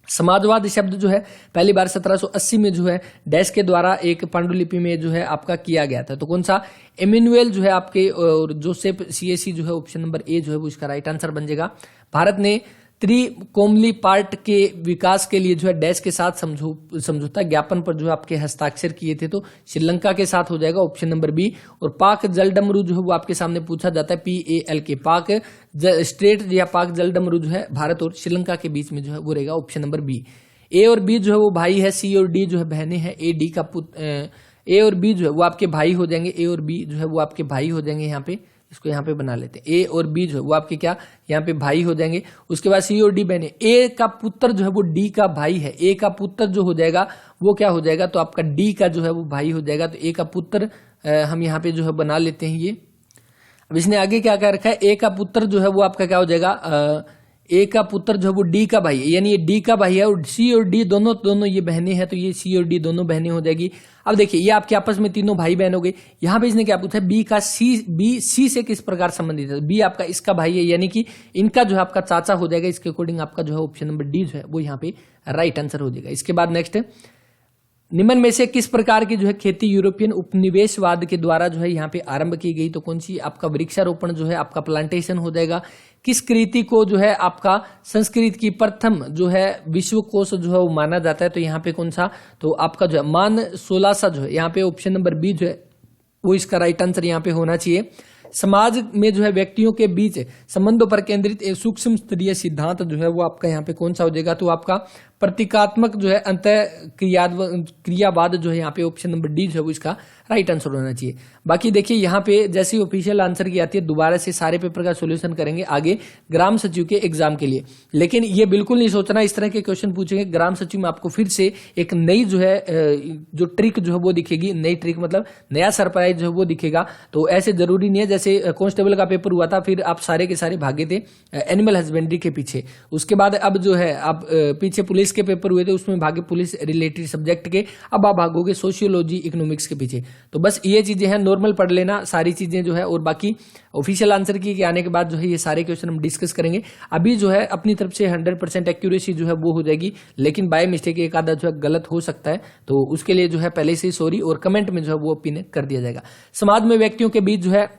समाजवाद शब्द जो है पहली बार 1780 में जो है डैश के द्वारा एक पांडुलिपि में जो है आपका किया गया था, तो कौन सा, एमिनुएल जो है आपके और जोसेफ CAC जो है ऑप्शन नंबर ए जो है वो इसका राइट आंसर बन जाएगा। भारत ने त्रिकोमली पार्ट के विकास के लिए जो है डैश के साथ समझौता ज्ञापन पर जो है आपके हस्ताक्षर किए थे, तो श्रीलंका के साथ हो जाएगा, ऑप्शन नंबर बी। और पाक जलडमरू जो है वो आपके सामने पूछा जाता है, PAL के पाक स्ट्रेट या पाक जलडमरू जो है भारत और श्रीलंका के बीच में जो है वो रहेगा, ऑप्शन नंबर बी। ए और बी जो है वो भाई है, C और D जो है बहनें हैं, A और B जो है वो आपके भाई हो जाएंगे, A और B जो है वो आपके भाई हो जाएंगे। यहाँ पे इसको यहाँ पे बना लेते हैं, A और B जो है वो आपके क्या यहाँ पे भाई हो जाएंगे। उसके बाद C और D बहने, A का पुत्र जो है वो D का भाई है, A का पुत्र जो हो जाएगा वो क्या हो जाएगा, तो आपका D का जो है वो भाई हो जाएगा। तो A का पुत्र हम यहाँ पे जो है बना लेते हैं ये। अब इसने आगे क्या क्या रखा है, A का पुत्र जो है वो आपका क्या हो जाएगा, ए का पुत्र जो है वो डी का भाई है, यानी ये डी का भाई है, और सी और डी दोनों दोनों ये बहनें हैं, तो ये सी और डी दोनों बहनें हो जाएगी। अब देखिए ये आपके आपस में तीनों भाई बहन हो गए। यहाँ पे इसने क्या पूछा है, बी का बी सी से किस प्रकार संबंधित है, बी आपका इसका भाई है, यानी कि इनका जो है आपका चाचा हो जाएगा। इसके अकॉर्डिंग आपका जो है ऑप्शन नंबर डी जो है वो यहाँ पे राइट आंसर हो जाएगा। इसके बाद नेक्स्ट है, निम्न में से किस प्रकार की जो है खेती यूरोपियन उपनिवेशवाद के द्वारा जो है यहाँ पे आरंभ की गई, तो कौन सी, आपका वृक्षारोपण जो है आपका प्लांटेशन हो जाएगा। किस कृति को जो है आपका संस्कृत की प्रथम जो है विश्वकोश जो है वो माना जाता है, तो यहाँ पे कौन सा, तो आपका जो है मान 16 जो है यहाँ पे ऑप्शन नंबर बी जो है वो इसका राइट आंसर यहाँ पे होना चाहिए। समाज में जो है व्यक्तियों के बीच संबंधों पर केंद्रित एक सूक्ष्म स्तरीय सिद्धांत जो है वो आपका यहाँ पे कौन सा हो जाएगा, तो आपका प्रतीकात्मक जो है अंत क्रियावाद जो है यहाँ पे ऑप्शन नंबर डी जो है वो इसका राइट आंसर होना चाहिए। बाकी देखिए यहाँ पे जैसी ऑफिशियल आंसर की आती है दोबारा से सारे पेपर का सॉल्यूशन करेंगे आगे ग्राम सचिव के एग्जाम के लिए, लेकिन ये बिल्कुल नहीं सोचना इस तरह के क्वेश्चन पूछेंगे ग्राम सचिव में आपको फिर से एक नई जो है जो ट्रिक जो है वो दिखेगी, नई ट्रिक मतलब नया सरप्राइज जो है वो दिखेगा। तो ऐसे जरूरी नहीं है जैसे कांस्टेबल का पेपर हुआ था फिर आप सारे के सारे भागे थे एनिमल हस्बेंड्री के पीछे, उसके बाद अब जो है आप पीछे पुलिस के पेपर हुए थे उसमें भागे पुलिस रिलेटेड सब्जेक्ट के, अब आप भागोगे सोशियोलॉजी इकोनॉमिक्स के पीछे। तो बस ये चीजें हैं, नॉर्मल पढ़ लेना सारी चीजें जो है, और बाकी ऑफिशियल आंसर की आने के बाद जो है ये सारे क्वेश्चन हम डिस्कस करेंगे। अभी जो है अपनी तरफ से 100% एक्यूरेसी जो है वो हो जाएगी, लेकिन बाय मिस्टेक एक आधा जो है गलत हो सकता है, तो उसके लिए जो है पहले से ही सॉरी, और कमेंट में जो है वो ओपिनियन कर दिया जाएगा। समाज में व्यक्तियों के बीच जो है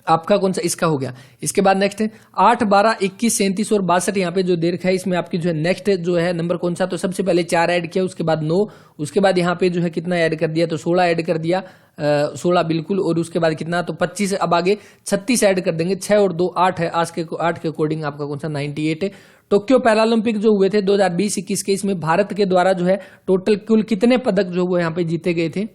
आपका कौन सा, इसका हो गया। इसके बाद नेक्स्ट है 8, 12, 21, 37 और 62 यहाँ पे जो दे रखा है इसमें आपकी जो है नेक्स्ट जो है नंबर कौन सा, तो सबसे पहले 4 ऐड किया, उसके बाद 9, उसके बाद यहाँ पे जो है कितना ऐड कर दिया, तो 16 ऐड कर दिया, 16 बिल्कुल, और उसके बाद कितना, तो 25, अब आगे 36 ऐड कर देंगे, 6 और 2 8 है, आज के 8 के अकॉर्डिंग आपका कौन सा 98 है। टोक्यो पैरालंपिक जो हुए थे 2020-21 के, इसमें भारत के द्वारा जो है टोटल कुल कितने पदक जो वो यहाँ पे जीते गए थे,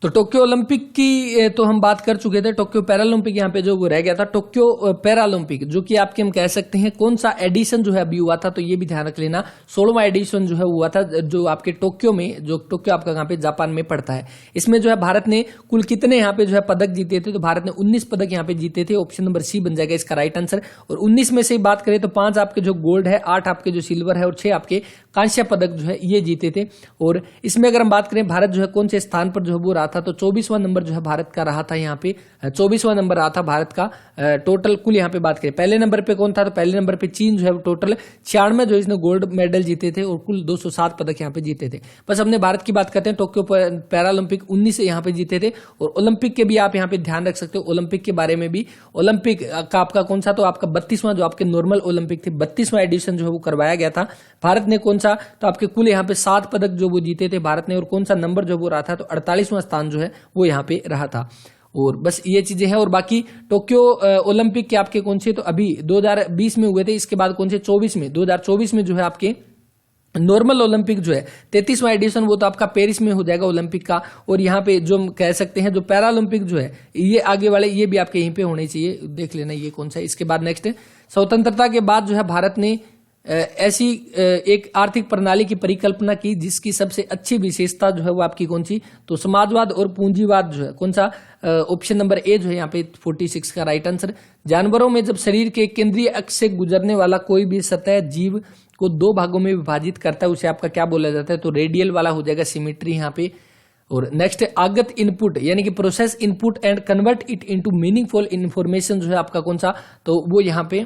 तो टोक्यो ओलंपिक की तो हम बात कर चुके थे, टोक्यो पैरालंपिक यहाँ पे जो वो रह गया था। टोक्यो पैरालंपिक जो कि आपके हम कह सकते हैं कौन सा एडिशन जो है अभी हुआ था, तो ये भी ध्यान रख लेना 16वां एडिशन जो है हुआ था, जो आपके टोक्यो में, जो टोक्यो आपका यहाँ पे जापान में पड़ता है। इसमें जो है भारत ने कुल कितने यहाँ पे जो है पदक जीते थे, तो भारत ने 19 पदक यहाँ पे जीते थे, ऑप्शन नंबर सी बन जाएगा इसका राइट आंसर। और 19 में से बात करें तो 5 आपके जो गोल्ड है, 8 आपके जो सिल्वर है, और 6 आपके कांस्य पदक जो है ये जीते थे। और इसमें अगर हम बात करें भारत जो है कौन से स्थान पर जो है वो रहा था, तो 24वां नंबर जो है भारत का रहा था, यहाँ पे 24वां नंबर रहा था भारत का। टोटल कुल यहाँ पे बात करें पहले नंबर पे कौन था, तो पहले नंबर पे चीन जो है टोटल 96 जो इसने गोल्ड मेडल जीते थे और कुल 207 पदक यहाँ पे जीते थे। बस अपने भारत की बात करते हैं, टोक्यो पैरालंपिक 19 यहाँ पे जीते थे। और ओलंपिक के भी आप यहाँ पे ध्यान रख सकते हो, ओलंपिक के बारे में भी, ओलंपिक का आपका कौन सा, तो आपका 32वां जो आपके नॉर्मल ओलंपिक थे 32वां एडिशन जो है वो करवाया गया था। भारत ने कौन सा, तो आपके कुल यहाँ पे 7 पदक जो वो जीते थे भारत ने, और कौन सा नंबर जो वो रहा था, तो 48वां स्थान जो है वो यहाँ पे रहा था। और बस ये चीजें हैं। और बाकी टोक्यो ओलंपिक के आपके कौन से, तो अभी 2020 में हुए थे, इसके बाद कौन से 2024 में जो है आपके नॉर्मल ओलंपिक जो है 33वां एडिशन, वो तो आपका पेरिस में हो जाएगा ओलंपिक का। और यहाँ पे जो हम कह सकते हैं जो पैरालंपिक जो है ये आगे वाले ये भी आपके यहीं पे होने चाहिए, देख लेना ये कौन सा है। इसके बाद नेक्स्ट स्वतंत्रता के बाद जो है भारत ने ऐसी एक आर्थिक प्रणाली की परिकल्पना की जिसकी सबसे अच्छी विशेषता जो है वो आपकी कौन सी, तो समाजवाद और पूंजीवाद जो है कौन सा, ऑप्शन नंबर ए जो है यहाँ पे 46 का राइट आंसर। जानवरों में जब शरीर के केंद्रीय अक्ष से गुजरने वाला कोई भी सतह जीव को 2 भागों में विभाजित करता है उसे आपका क्या बोला जाता है, तो रेडियल वाला हो जाएगा, सिमेट्री यहाँ पे। और नेक्स्ट आगत इनपुट यानी कि process input and convert it into meaningful information जो है आपका कौन सा, तो वो यहाँ पे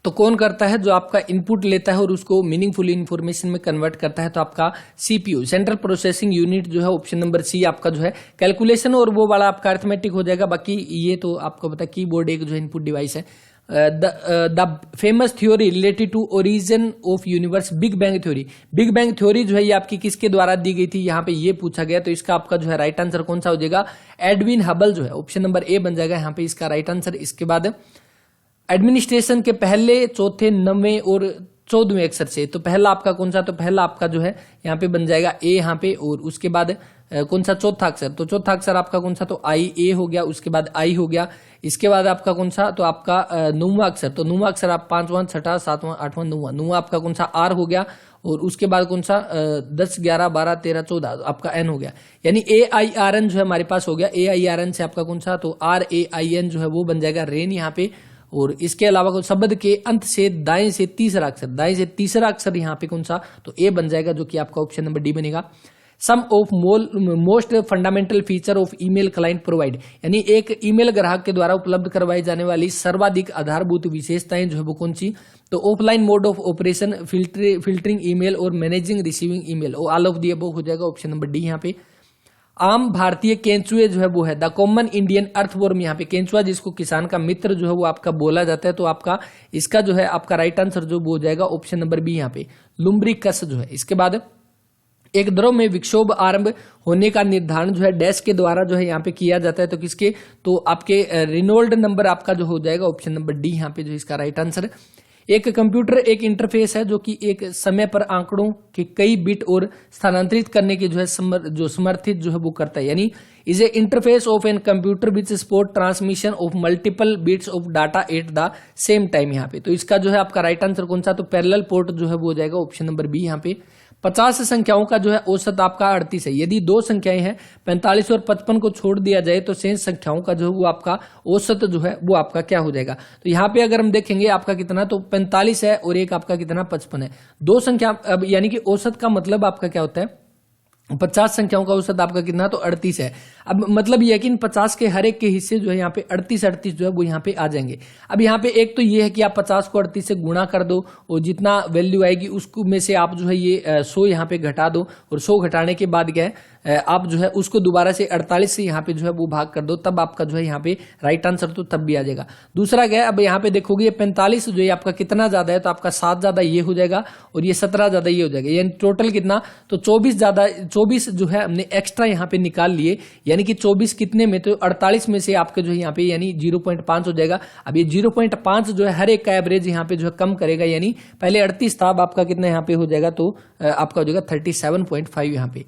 तो कौन करता है, जो आपका इनपुट लेता है और उसको मीनिंगफुल इंफॉर्मेशन में कन्वर्ट करता है, तो आपका सीपीयू सेंट्रल प्रोसेसिंग यूनिट जो है ऑप्शन नंबर सी आपका जो है कैलकुलेशन और वो वाला आपका अर्थमेटिक हो जाएगा। बाकी ये तो आपको पता कीबोर्ड एक जो है इनपुट डिवाइस है। The famous theory related to origin of universe big bang theory, big bang theory जो है ये आपकी किसके द्वारा दी गई थी, यहाँ पे ये पूछा गया, तो इसका आपका जो है राइट आंसर कौन सा हो जाएगा, एडविन हबल जो है ऑप्शन नंबर ए बन जाएगा यहाँ पे इसका राइट आंसर। इसके बाद एडमिनिस्ट्रेशन के पहले, चौथे, 9वें और 14वें अक्षर से, तो पहला आपका कौन सा, तो पहला आपका जो है यहाँ पे बन जाएगा ए यहाँ पे। और उसके बाद कौन सा चौथा अक्षर, तो चौथा अक्षर आपका कौन सा, तो आई ए हो गया, उसके बाद आई हो गया। इसके बाद आपका कौन सा, तो आपका 9वां अक्षर, तो 9वां अक्षर आप 5वां, 6वां, 7वां, 8वां, 9वां आपका कौन सा आर हो गया। और उसके बाद कौन सा 10, 11, 12, 13, 14 आपका एन हो गया, यानी AIRN जो है हमारे पास हो गया। AIRN से आपका कौन सा, तो RAIN जो है वो बन जाएगा रेन यहाँ पे। और इसके अलावा शब्द के अंत से दाएं से तीसरा अक्षर यहाँ पे कौन सा, तो ए बन जाएगा, जो कि आपका ऑप्शन नंबर डी बनेगा। Some of most fundamental feature of email client provide, यानी एक ईमेल ग्राहक के द्वारा उपलब्ध करवाई जाने वाली सर्वाधिक आधारभूत विशेषताएं जो है वो कौन सी, तो offline mode of operation, filtering email और managing receiving email, all of the above हो जाएगा, ऑप्शन नंबर डी यहाँ पे। आम भारतीय केंचुए जो है वो है द कॉमन इंडियन अर्थवर्म, यहाँ पे केंचुआ जिसको किसान का मित्र जो है वो आपका बोला जाता है, तो आपका इसका जो है आपका राइट आंसर जो वो हो जाएगा ऑप्शन नंबर बी यहाँ पे, लुम्ब्रिकस जो है। इसके बाद एक द्रव में विक्षोभ आरंभ होने का निर्धारण जो है डैश के द्वारा जो है यहाँ पे किया जाता है, तो किसके, तो आपके रेनॉल्ड नंबर आपका जो हो जाएगा ऑप्शन नंबर डी यहाँ पे जो इसका राइट आंसर। एक कंप्यूटर एक इंटरफेस है जो कि एक समय पर आंकड़ों के कई बिट और स्थानांतरित करने की जो है समर्थित जो है वो करता है, यानी is a interface of an computer which support transmission of multiple bits of data at the same time यहाँ पे, तो इसका जो है आपका राइट आंसर कौन सा, तो पैरेलल पोर्ट जो है वो हो जाएगा ऑप्शन नंबर बी यहाँ पे। 50 संख्याओं का जो है औसत आपका 38 है, यदि दो संख्याएं हैं 45 और 55 को छोड़ दिया जाए तो शेष संख्याओं का जो है वो आपका औसत जो है वो आपका क्या हो जाएगा, तो यहाँ पे अगर हम देखेंगे आपका कितना, तो 45 है और एक आपका कितना 55 है, दो संख्या, अब यानी कि औसत का मतलब आपका क्या होता है, 50 संख्याओं का औसत आपका कितना, तो 38 है। अब मतलब ये है कि इन 50 के हर एक के हिस्से जो है यहाँ पे 38 जो है वो यहाँ पे आ जाएंगे। अब यहाँ पे एक तो ये है कि आप 50 को 38 से गुणा कर दो और जितना वैल्यू आएगी उसको में से आप जो है ये 100 यहाँ पे घटा दो, और 100 घटाने के बाद क्या है आप जो है उसको दोबारा से 48 से यहाँ पे जो है वो भाग कर दो, तब आपका जो है यहाँ पे राइट आंसर तो तब भी आ जाएगा। दूसरा क्या है, अब यहाँ पे देखोगे 45 जो है आपका कितना ज्यादा है, तो आपका 7 ज्यादा ये हो जाएगा और ये 17 ज्यादा ये हो जाएगा, यानी टोटल कितना, तो 24 जो है हमने एक्स्ट्रा यहाँ पे निकाल लिए, यानी कि 24 कितने में, तो 48 में से आपके जो है यहाँ पे यानी 0.5 हो जाएगा। अब ये 0.5 जो है हर एक का एवरेज यहाँ पे जो है कम करेगा, यानी पहले 38 था, अब आपका कितना यहाँ पे हो जाएगा, तो आपका हो जाएगा 37.5 यहाँ पे।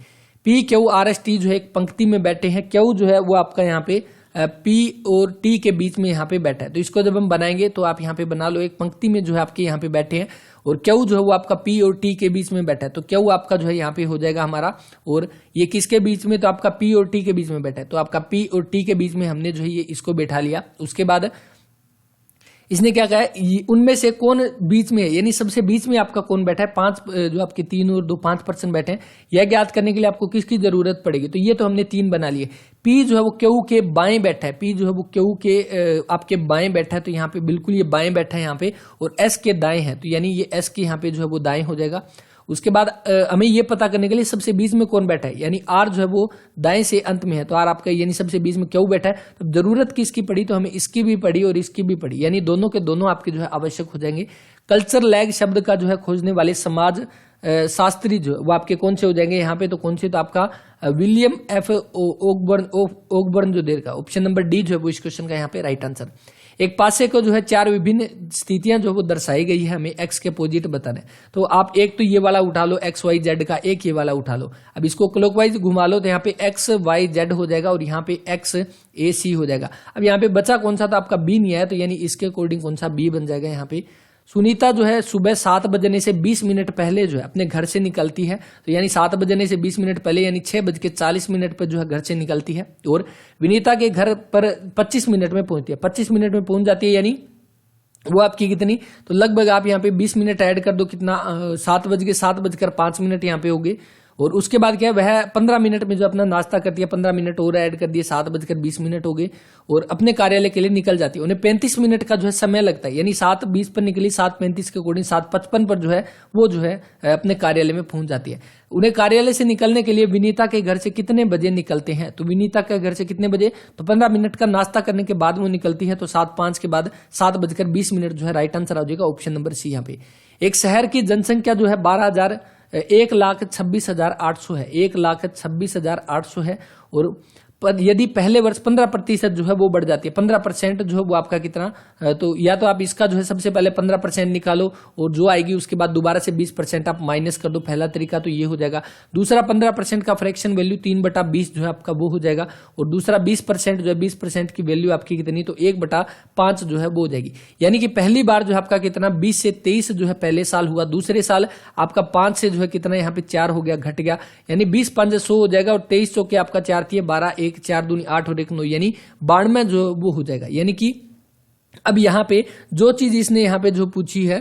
P Q R S T जो है एक पंक्ति में बैठे हैं, क्यू जो है वो आपका यहाँ पे पी और टी के बीच में यहाँ पे बैठा है, तो इसको जब हम बनाएंगे तो आप यहाँ पे बना लो, एक पंक्ति में जो है आपके यहाँ पे बैठे हैं और क्यू जो है वो आपका पी और टी के बीच में बैठा है, तो क्यू आपका जो है यहाँ पे हो जाएगा हमारा, और ये किसके बीच में, तो आपका पी और टी के बीच में बैठा है, तो आपका पी और टी के बीच में हमने जो है ये इसको बैठा लिया। उसके बाद इसने क्या कहा है, उनमें से कौन बीच में है, यानी सबसे बीच में आपका कौन बैठा है, 5 जो आपके 3 और 2 5% बैठे हैं, यह ज्ञात करने के लिए आपको किसकी जरूरत पड़ेगी, तो ये तो हमने 3 बना लिए। पी जो है वो क्यू के बाएं बैठा है, पी जो है वो क्यू के आपके बाएं बैठा है, तो यहाँ पे बिल्कुल ये बाएं बैठा है यहाँ पे, और एस के दाएं है, तो यानी ये एस के यहाँ पे जो है वो दाएं हो जाएगा। उसके बाद हमें ये पता करने के लिए सबसे बीच में कौन बैठा है, यानी आर जो है वो दाएं से अंत में है, तो आर आपका यानी सबसे बीच में क्यों बैठा है, तो जरूरत किसकी पड़ी, तो हमें इसकी भी पड़ी और इसकी भी पड़ी, यानी दोनों के दोनों आपके जो है आवश्यक हो जाएंगे। कल्चर लैग शब्द का जो है खोजने वाले समाज शास्त्री जो वो आपके कौन से हो जाएंगे यहाँ पे, तो कौन से, तो आपका विलियम एफ ओकबर्न जो देर का, ऑप्शन नंबर डी जो है वो इस क्वेश्चन का यहाँ पे राइट आंसर। एक पासे को जो है 4 विभिन्न स्थितियां जो वो दर्शाई गई है, हमें एक्स के अपोजिट बताना है, तो आप एक तो ये वाला उठा लो एक्स वाई जेड का, एक ये वाला उठा लो, अब इसको क्लॉकवाइज घुमा लो, तो यहाँ पे एक्स वाई जेड हो जाएगा और यहाँ पे एक्स ए सी हो जाएगा। अब यहाँ पे बचा कौन सा, तो आपका बी नहीं आया, तो यानी इसके अकॉर्डिंग कौन सा बी बन जाएगा यहाँ पे। सुनीता जो है सुबह 7 बजने से 20 मिनट पहले जो है अपने घर से निकलती है, तो यानी 7 बजने से 20 मिनट पहले यानी 6:40 पर जो है घर से निकलती है, और विनीता के घर पर 25 मिनट में पहुंचती है, 25 मिनट में पहुंच जाती है, यानी वो आपकी कितनी, तो लगभग आप यहाँ पे 20 मिनट ऐड कर दो, कितना 7:05 यहाँ पे हो गए, और उसके बाद क्या है वह 15 मिनट में जो अपना नाश्ता करती है, 15 मिनट और ऐड कर दिए, 7:20 हो गए, और अपने कार्यालय के लिए निकल जाती है। उन्हें 35 मिनट का जो है समय लगता है, यानी 7:20 पर निकली, 7:35 के अकॉर्डिंग 7:55 पर जो है वो जो है अपने कार्यालय में पहुंच जाती है। उन्हें कार्यालय से निकलने के लिए विनीता के घर से कितने बजे निकलते हैं, तो विनीता के घर से कितने बजे, तो 15 मिनट का नाश्ता करने के बाद वो निकलती है, तो 7:05 के बाद 7:20 जो है राइट आंसर आ जाएगा ऑप्शन नंबर सी यहाँ पे। एक शहर की जनसंख्या जो है 1,26,800 है, 1,26,800 है, और यदि पहले वर्ष 15% जो है वो बढ़ जाती है, 15% जो है वो आपका कितना, तो या तो आप इसका जो है सबसे पहले 15% निकालो और जो आएगी उसके बाद दोबारा से 20% आप माइनस कर दो, पहला तरीका तो ये हो जाएगा। दूसरा 15% का फ्रैक्शन वैल्यू 3/20 जो है आपका वो हो जाएगा, और दूसरा 20% जो है 20% की वैल्यू आपकी कितनी, तो 1/5 जो है वो हो जाएगी, यानी कि पहली बार जो है आपका कितना 20 से 23 जो है पहले साल हुआ, दूसरे साल आपका 5 से जो है कितना यहाँ पे 4 हो गया, घट गया, यानी 20 5 100 हो जाएगा, और 23 चौके आपका 4 थी 12, 1 4 दूनी 8 और 1 9, यानी 92 जो वो हो जाएगा, यानी कि अब यहाँ पे जो चीज इसने यहाँ पे जो पूछी है,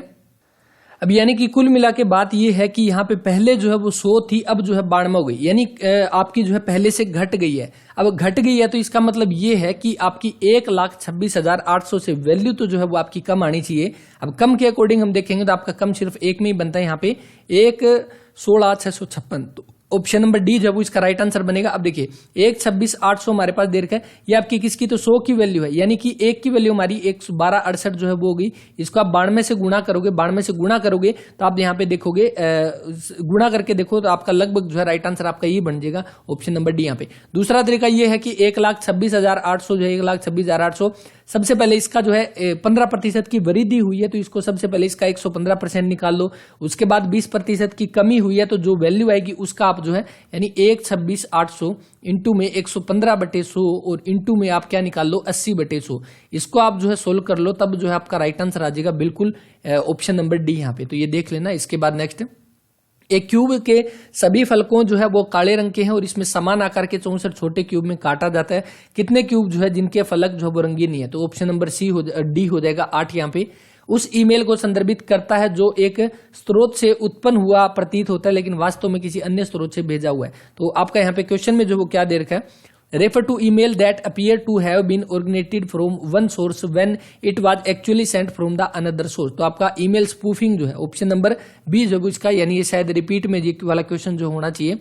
अब यानी कि कुल मिला के बात ये है कि यहाँ पे पहले जो है वो 100 थी, अब जो है 92 हो गई, यानी आपकी जो है पहले से घट गई है। अब घट गई है तो इसका मतलब ये है कि आपकी 1,26,800 से वैल्यू तो जो है वो आपकी कम आनी चाहिए। अब कम के अकॉर्डिंग हम देखेंगे तो आपका कम सिर्फ एक में ही बनता है, यहाँ पे 1,16,656, तो ऑप्शन नंबर डी जो है वो इसका राइट आंसर बनेगा। अब देखिए 1,26,800 हमारे पास दे रखा है, ये आपकी किसकी, तो 100 की वैल्यू है, यानी कि एक की वैल्यू हमारी 112,68 जो है वो होगी। इसको आप 92 से गुणा करोगे, 92 से गुणा करोगे तो आप यहाँ पे देखोगे, गुणा करके देखो तो आपका लगभग जो है राइट आंसर आपका ये बन जाएगा, ऑप्शन नंबर डी। यहाँ पे दूसरा तरीका ये है कि 1,26,800 जो है 1,26,800, सबसे पहले इसका जो है 15% की वृद्धि हुई है तो इसको सबसे पहले इसका 115% निकाल लो, उसके बाद 20% की कमी हुई है तो जो वैल्यू आएगी उसका आप जो है यानी 1,26,800 इंटू में 115/100 और इंटू में आप क्या निकाल लो 80/100, इसको आप जो है सोल्व कर लो, तब जो है आपका राइट आंसर आ जाएगा बिल्कुल ऑप्शन नंबर डी यहाँ पे। तो ये देख लेना। इसके बाद नेक्स्ट, एक क्यूब के सभी फलकों जो है वो काले रंग के हैं और इसमें समान आकार के 64 छोटे क्यूब में काटा जाता है। कितने क्यूब जो है जिनके फलक जो है वो रंगीन नहीं है, तो ऑप्शन नंबर डी हो जाएगा 8 यहाँ पे। उस ईमेल को संदर्भित करता है जो एक स्रोत से उत्पन्न हुआ प्रतीत होता है लेकिन वास्तव में किसी अन्य स्रोत से भेजा हुआ है। तो आपका यहाँ पे क्वेश्चन में जो वो क्या दे रखा है, refer to email that appear to have been originated from one source when it was actually sent from the another source. तो आपका ईमेल स्पूफिंग जो है ऑप्शन नंबर बी जो इसका, यानी ये शायद रिपीट में जी वाला क्वेश्चन जो होना चाहिए।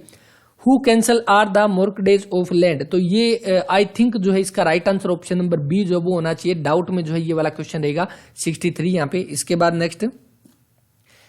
Who cancel are the mortgage of land, तो ये आई थिंक जो है इसका right answer option number B जो वो होना चाहिए। डाउट में जो है ये वाला क्वेश्चन रहेगा 63 यहाँ पे। इसके बाद नेक्स्ट,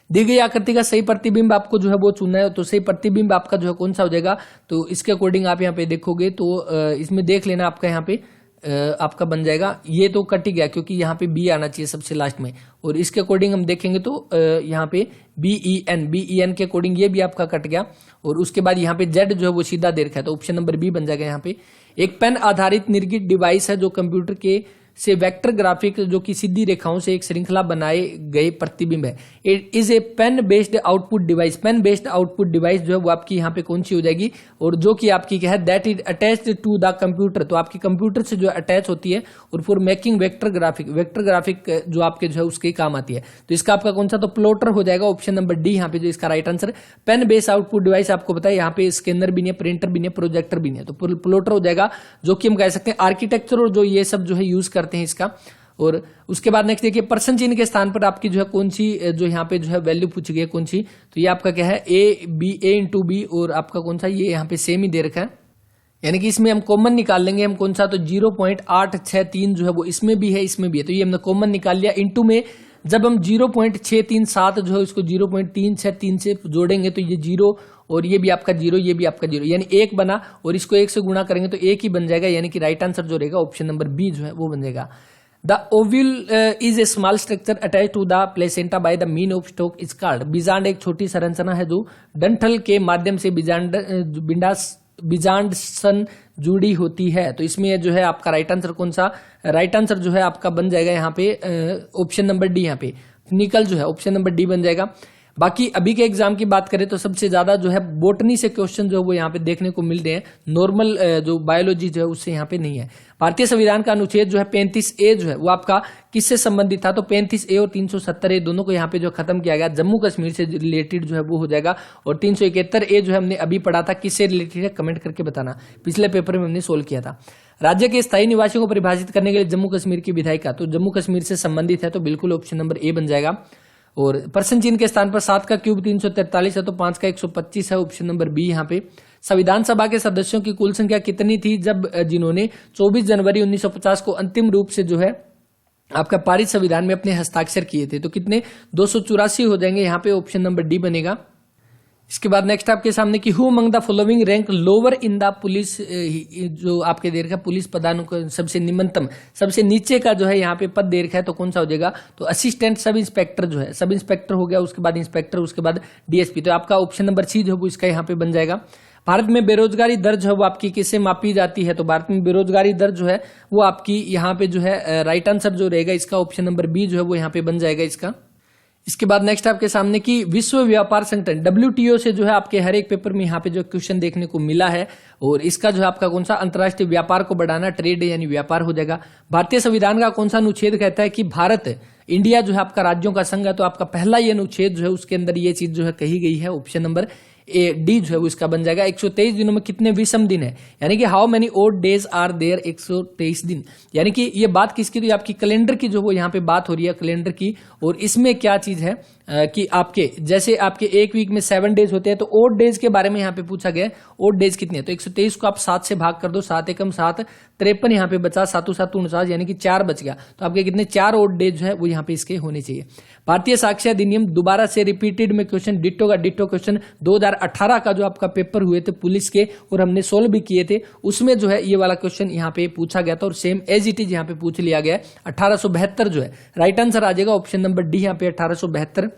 दी गई आकृति का सही प्रतिबिंब आपको जो है वो चुनना है, तो सही प्रतिबिंब आपका जो है कौन सा हो जाएगा, तो इसके अकॉर्डिंग आप यहाँ पे देखोगे तो इसमें देख लेना आपका यहाँ पे आपका बन जाएगा, ये तो कट ही गया क्योंकि यहाँ पे बी आना चाहिए सबसे लास्ट में, और इसके अकॉर्डिंग हम देखेंगे तो यहाँ पे BEN के अकॉर्डिंग ये भी आपका कट गया, और उसके बाद यहाँ पे जेड जो है वो सीधा दे रखा है, तो ऑप्शन नंबर बी बन जाएगा यहाँ पे। एक पेन आधारित निर्गित डिवाइस है जो कंप्यूटर के से वेक्टर ग्राफिक जो कि सीधी रेखाओं से एक श्रृंखला बनाए गए प्रतिबिंब है। It is a pen based output device. Pen based output device जो है वो आपकी यहाँ पे कौन सी हो जाएगी, और जो कि आपकी क्या है, that is attached to the computer, तो आपकी कंप्यूटर से जो अटैच होती है और फॉर मेकिंग वेक्टर ग्राफिक जो आपके जो है उसके काम आती है। तो इसका आपका कौन सा, तो प्लॉटर हो जाएगा, ऑप्शन नंबर डी यहाँ पे जो इसका right answer. Pen based output device आपको बताया यहाँ पे स्कैनर भी नहीं है, प्रिंटर भी नहीं है, प्रोजेक्टर भी नहीं है, तो प्लॉटर हो जाएगा, जो कि हम कह सकते हैं आर्किटेक्चर और जो ये सब जो है यूज करते हैं इसका। और उसके बाद नेक्स्ट देखिए, पर्सन चिन्ह के स्थान पर आपकी जो है कौन सी जो यहाँ पे जो है वैल्यू पूछी गई है कौन सी, तो ये आपका क्या है A इंटू बी, और आपका कौन सा ये यहाँ पे सेम ही दे रखा है, यानी कि इसमें हम कॉमन निकाल लेंगे हम कौन सा, तो 0.863 जो है वो इसमें भी है इसमें भी है, तो ये हमने कॉमन निकाल लिया। इंटू में जब हम 0.637 जो है इसको 0.363 से जोड़ेंगे तो ये 0 और ये भी आपका 0, ये भी आपका 0, यानी 1 बना, और इसको 1 से गुणा करेंगे तो 1 ही बन जाएगा, यानी कि राइट आंसर जो रहेगा ऑप्शन नंबर बी जो है वो बन जाएगा। The ovule is a small structure attach to the placenta by the mean of stalk is called. बीजांड एक छोटी संरचना है जो डंठल के माध्यम से बीजांडसन जुड़ी होती है, तो इसमें जो है आपका राइट आंसर कौन सा, राइट आंसर जो है आपका बन जाएगा यहाँ पे ऑप्शन नंबर डी, यहाँ पे निकल जो है ऑप्शन नंबर डी बन जाएगा। बाकी अभी के एग्जाम की बात करें तो सबसे ज्यादा जो है बोटनी से क्वेश्चन जो है वो यहाँ पे देखने को मिल रहे हैं, नॉर्मल जो बायोलॉजी जो है उससे यहाँ पे नहीं है। भारतीय संविधान का अनुच्छेद जो है 35A जो है वो आपका किससे संबंधित था, तो 35A और 370A दोनों को यहाँ पे जो खत्म किया गया, जम्मू कश्मीर से रिलेटेड जो है वो हो जाएगा, और 371A जो है हमने अभी पढ़ा था किससे रिलेटेड है, कमेंट करके बताना, पिछले पेपर में हमने सोल्व किया था। राज्य के स्थायी निवासियों को परिभाषित करने के लिए जम्मू कश्मीर की विधायिका, तो जम्मू कश्मीर से संबंधित है, तो बिल्कुल ऑप्शन नंबर ए बन जाएगा। और पर्सन चिन्ह के स्थान पर 7 का क्यूब 343 है, तो 5 का 125 है, ऑप्शन नंबर बी यहाँ पे। संविधान सभा के सदस्यों की कुल संख्या कितनी थी जब जिन्होंने 24 जनवरी 1950 को अंतिम रूप से जो है आपका पारित संविधान में अपने हस्ताक्षर किए थे, तो कितने 284 हो जाएंगे, यहाँ पे ऑप्शन नंबर डी बनेगा। इसके बाद नेक्स्ट आपके सामने कि who among the following rank lower in the police, जो आपके दे रखा है पुलिस पदानु का सबसे निम्नतम सबसे नीचे का जो है यहाँ पे पद दे रखा है, तो कौन सा हो जाएगा, तो असिस्टेंट सब इंस्पेक्टर जो है, सब इंस्पेक्टर हो गया, उसके बाद इंस्पेक्टर, उसके बाद DSP, तो आपका ऑप्शन नंबर सी जो है वो इसका यहाँ पे बन जाएगा। भारत में बेरोजगारी दर जो है वो आपकी किससे मापी जाती है, तो भारत में बेरोजगारी दर जो है वो आपकी यहाँ पे जो है राइट आंसर जो रहेगा इसका ऑप्शन नंबर बी जो है वो यहाँ पे बन जाएगा इसका। इसके बाद नेक्स्ट आपके सामने की विश्व व्यापार संगठन WTO से जो है आपके हर एक पेपर में यहाँ पे जो क्वेश्चन देखने को मिला है, और इसका जो है आपका कौन सा अंतर्राष्ट्रीय व्यापार को बढ़ाना, ट्रेड यानी व्यापार हो जाएगा। भारतीय संविधान का कौन सा अनुच्छेद कहता है कि भारत इंडिया जो है आपका राज्यों का संघ है, तो आपका पहला ये अनुच्छेद जो है उसके अंदर ये चीज जो है कही गई है। ऑप्शन नंबर डी जो है वो इसका बन जाएगा। 123 दिनों में कितने विषम दिन है, यानी कि how many odd days are there, 123 दिन। यानी कि ये बात किसकी, तो आपकी कैलेंडर की जो वो यहाँ पे बात हो रही है कैलेंडर की। और इसमें क्या चीज है कि आपके जैसे आपके एक वीक में 7 डेज होते हैं, तो ओड डेज के बारे में यहाँ पे पूछा गया है। ओड डेज कितने हैं, तो 123 को आप 7 से भाग कर दो, 7 एकम 7, 53 यहाँ पे बचा, 7 7 49, यानी कि 4 बच गया। तो आपके कितने 4 ओड डेज जो है वो यहाँ पे इसके होने चाहिए। भारतीय साक्ष्य अधिनियम दोबारा से रिपीटेड में क्वेश्चन, डिट्टो का डिट्टो क्वेश्चन 2018 का जो आपका पेपर हुए थे पुलिस के और हमने सोल्व भी किए थे, उसमें जो है ये वाला क्वेश्चन यहाँ पे पूछा गया था और सेम एज इट इज यहाँ पे पूछ लिया गया है। 1872 जो है राइट आंसर आ जाएगा, ऑप्शन नंबर डी यहाँ पे 1872।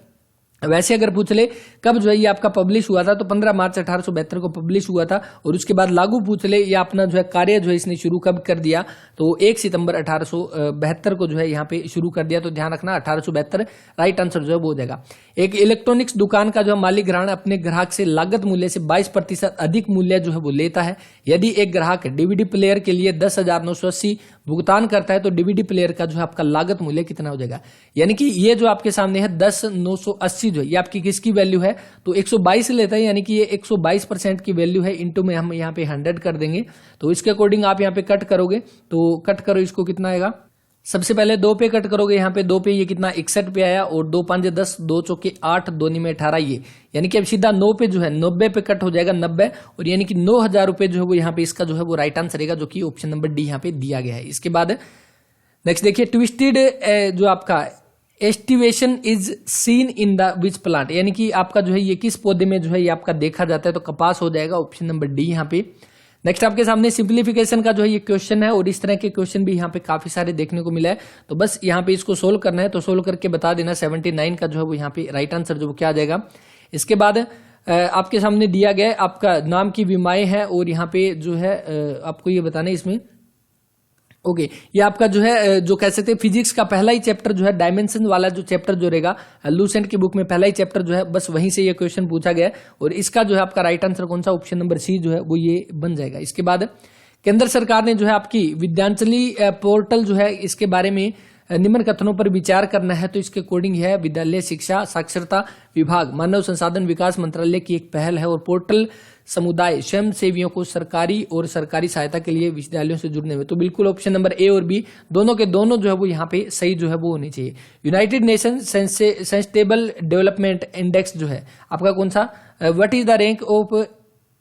वैसे अगर पूछ ले कब जो है ये आपका पब्लिश हुआ था, तो 15 मार्च 1872 को पब्लिश हुआ था। और उसके बाद लागू पूछ ले या अपना जो है कार्य जो है इसने शुरू कब कर दिया, तो 1 सितंबर 1872 को जो है यहाँ पे शुरू कर दिया। तो ध्यान रखना 1872 राइट आंसर जो है वो हो जाएगा। एक इलेक्ट्रॉनिक्स दुकान का जो मालिक ग्राहक अपने ग्राहक से लागत मूल्य से 22% अधिक मूल्य जो है वो लेता है। यदि एक ग्राहक डीवीडी प्लेयर के लिए 10,980 भुगतान करता है, तो डीवीडी प्लेयर का जो है आपका लागत मूल्य कितना हो जाएगा। यानी कि ये जो आपके सामने है 10,980 जो है ये आपकी किसकी वैल्यू है, तो 122 लेता है, यानी कि ये 122% की वैल्यू है। इंटू में हम यहाँ पे 100 कर देंगे, तो इसके अकॉर्डिंग आप यहाँ पे कट करोगे, तो कट करो इसको कितना आएगा। सबसे पहले 2 पे कट करोगे, यहाँ पे 2 पे ये कितना 61 पे आया, और 2 5 10, 2 चौके 8, 2 में 18 ये, यानी कि अब सीधा 9 पे जो है 90 पे कट हो जाएगा 90, और यानी कि 9,000 रुपए जो है वो यहाँ पे इसका जो है वो राइट आंसर रहेगा, जो कि ऑप्शन नंबर डी यहाँ पे दिया गया है। इसके बाद नेक्स्ट देखिए, ट्विस्टेड जो आपका aestivation is seen in the which plant, यानी कि आपका जो है ये किस पौधे में जो है ये आपका देखा जाता है, तो कपास हो जाएगा, ऑप्शन नंबर डी यहाँ पे। नेक्स्ट आपके सामने सिंप्लीफिकेशन का जो है ये क्वेश्चन है, और इस तरह के क्वेश्चन भी यहाँ पे काफी सारे देखने को मिला है। तो बस यहाँ पे इसको सोल्व करना है, तो सोल्व करके बता देना 79 का जो है वो यहाँ पे राइट आंसर जो क्या आ जाएगा। इसके बाद आपके सामने दिया गया आपका नाम की विमाएं है, और यहाँ पे जो है आपको ये बताना है इसमें ओके ये आपका जो है जो कह सकते हैं फिजिक्स का पहला ही चैप्टर जो है डायमेंशन वाला जो चैप्टर जो रहेगा लूसेंट की बुक में पहला ही चैप्टर जो है बस वहीं से ये क्वेश्चन पूछा गया है, और इसका जो है आपका राइट आंसर कौन सा, ऑप्शन नंबर सी जो है वो ये बन जाएगा। इसके बाद केंद्र सरकार ने जो है आपकी विद्यांजलि पोर्टल जो है इसके बारे में निम्न कथनों पर विचार करना है, तो इसके अकॉर्डिंग है विद्यालय शिक्षा साक्षरता विभाग मानव संसाधन विकास मंत्रालय की एक पहल है, और पोर्टल समुदाय स्वयं सेवियों को सरकारी और सरकारी सहायता के लिए विश्वविद्यालयों से जुड़ने में, तो बिल्कुल ऑप्शन नंबर ए और बी दोनों के दोनों जो है वो यहाँ पे सही जो है वो होनी चाहिए। United nation sustainable development index जो है आपका कौन सा, what is the rank of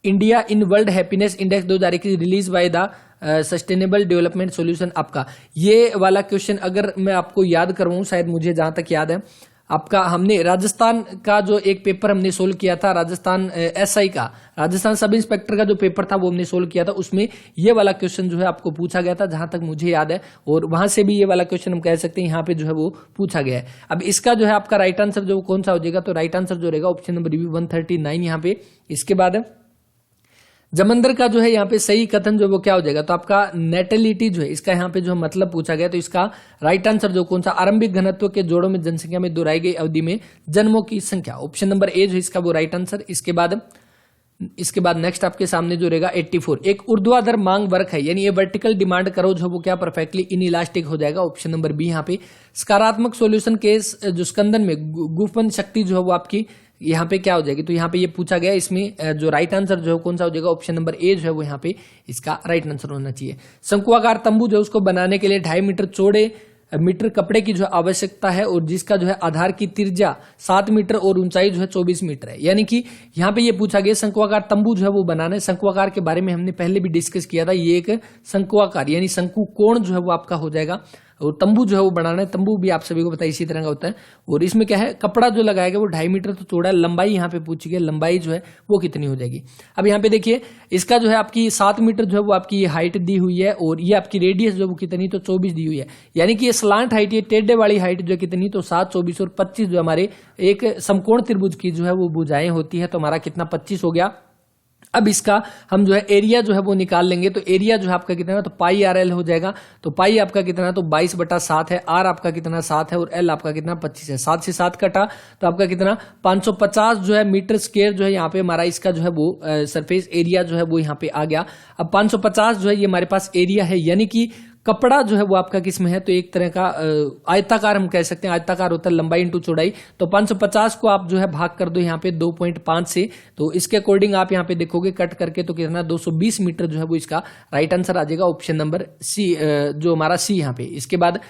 India in world happiness index 2021 release by the sustainable development solution. आपका ये वाला क्वेश्चन अगर मैं आपको याद करवाऊं, शायद मुझे जहां तक याद है आपका हमने राजस्थान का जो एक पेपर हमने सोल्व किया था, राजस्थान एसआई का, राजस्थान सब इंस्पेक्टर का जो पेपर था वो हमने सोल्व किया था, उसमें ये वाला क्वेश्चन जो है आपको पूछा गया था जहां तक मुझे याद है, और वहां से भी ये वाला क्वेश्चन हम कह सकते हैं यहाँ पे जो है वो पूछा गया है। अब इसका जो है आपका राइट आंसर जो कौन सा हो जाएगा, तो राइट आंसर जो रहेगा ऑप्शन नंबर 139 यहाँ पे। इसके बाद जमंदर का जो है यहाँ पे सही कथन जो वो क्या हो जाएगा, तो आपका नेटेलिटी जो है इसका यहाँ पे जो मतलब पूछा गया, तो इसका राइट आंसर जो कौन सा, आरंभिक घनत्व के जोड़ों में जनसंख्या में दोहराई गई अवधि में जन्मों की संख्या, ऑप्शन नंबर ए जो है इसका वो राइट आंसर। इसके बाद नेक्स्ट आपके सामने जो रहेगा 84, एक ऊर्ध्वाधर मांग वर्क है, यानी ये वर्टिकल डिमांड करो जो वो क्या परफेक्टली इनइलास्टिक हो जाएगा, ऑप्शन नंबर बी यहाँ पे। सकारात्मक सॉल्यूशन केस जो स्कंदन में गुफन शक्ति जो है वो आपकी यहाँ पे क्या हो जाएगी, तो यहाँ पे ये पूछा गया, इसमें जो राइट आंसर जो है कौन सा हो जाएगा, ऑप्शन नंबर ए जो है वो यहाँ पे इसका राइट आंसर होना चाहिए। शंकुआकार तंबू जो है उसको बनाने के लिए 2.5 मीटर चौड़े मीटर कपड़े की जो है आवश्यकता है, और जिसका जो है आधार की त्रिज्या 7 मीटर और ऊंचाई जो है 24 मीटर है। यानी कि यहाँ पे ये पूछा गया शंकुआकार तंबू जो है वो बनाना है। शंकुआकार के बारे में हमने पहले भी डिस्कस किया था, ये एक शंकुआकार यानी शंकु कोण जो है वो आपका हो जाएगा, और तंबू जो है वो बनाना है। तंबू भी आप सभी को पता है इसी तरह का होता है, और इसमें क्या है कपड़ा जो लगाएगा वो 2.5 मीटर तो चौड़ा, लंबाई यहाँ पे पूछी गई, लंबाई जो है वो कितनी हो जाएगी। अब यहाँ पे देखिए इसका जो है आपकी 7 मीटर जो है वो आपकी हाइट दी हुई है, और ये आपकी रेडियस जो वो कितनी, तो 24 दी हुई है। यानी कि ये स्लांट हाइट, ये टेढ़े वाली हाइट जो कितनी, तो 7, 24 और 25 जो हमारे एक समकोण त्रिभुज की जो है वो भुजाएं होती है, तो हमारा कितना 25 हो गया। अब इसका हम जो है एरिया जो है वो निकाल लेंगे। तो एरिया जो है आपका कितना है, तो पाई आर एल हो जाएगा। तो पाई आपका कितना है, तो 22/7 है। आर आपका कितना 7 है और एल आपका कितना 25 है। 7 से 7 कटा तो आपका कितना 550 जो है मीटर स्क्वायर जो है यहाँ पे हमारा इसका जो है वो सरफेस एरिया जो है वो यहाँ पे आ गया। अब 550 जो है ये हमारे पास एरिया है, यानी कि कपड़ा जो है वो आपका किस में है, तो एक तरह का आयताकार हम कह सकते हैं। आयताकार होता है लंबाई इंटू चौड़ाई। तो 550 को आप जो है भाग कर दो यहाँ पे 2.5 से, तो इसके अकॉर्डिंग आप यहाँ पे देखोगे कट करके तो कितना 220 मीटर जो है वो इसका राइट आंसर आ जाएगा, ऑप्शन नंबर सी, जो हमारा सी यहाँ पे। इसके बाद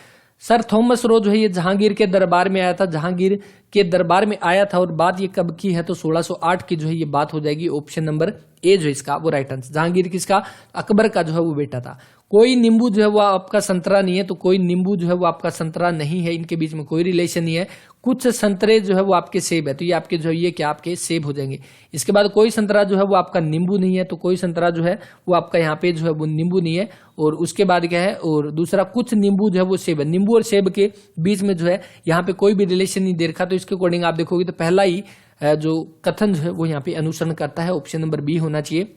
सर थॉमस रो जो है ये जहांगीर के दरबार में आया था। जहांगीर के दरबार में आया था और बात ये कब की है, तो 1608 की जो है ये बात हो जाएगी, ऑप्शन नंबर ए जो इसका वो राइट आंसर। जहांगीर किसका, अकबर का जो है वो बेटा था। कोई नींबू जो है वो आपका संतरा नहीं है, तो कोई नींबू जो है वो आपका संतरा नहीं है, इनके बीच में कोई रिलेशन नहीं है। कुछ संतरे जो है वो आपके सेब है, तो ये आपके जो है ये क्या आपके सेब हो जाएंगे। इसके बाद कोई संतरा जो है वो आपका नींबू नहीं है, तो कोई संतरा जो है वो आपका यहाँ पे जो है वो नींबू नहीं है। और उसके बाद क्या है, और दूसरा कुछ नींबू जो है वो सेब है। नींबू और सेब के बीच में जो है यहाँ पे कोई भी रिलेशन नहीं दे रखा, तो इसके अकॉर्डिंग आप देखोगे तो पहला ही जो कथन जो है वो यहाँ पे अनुसरण करता है, ऑप्शन नंबर बी होना चाहिए।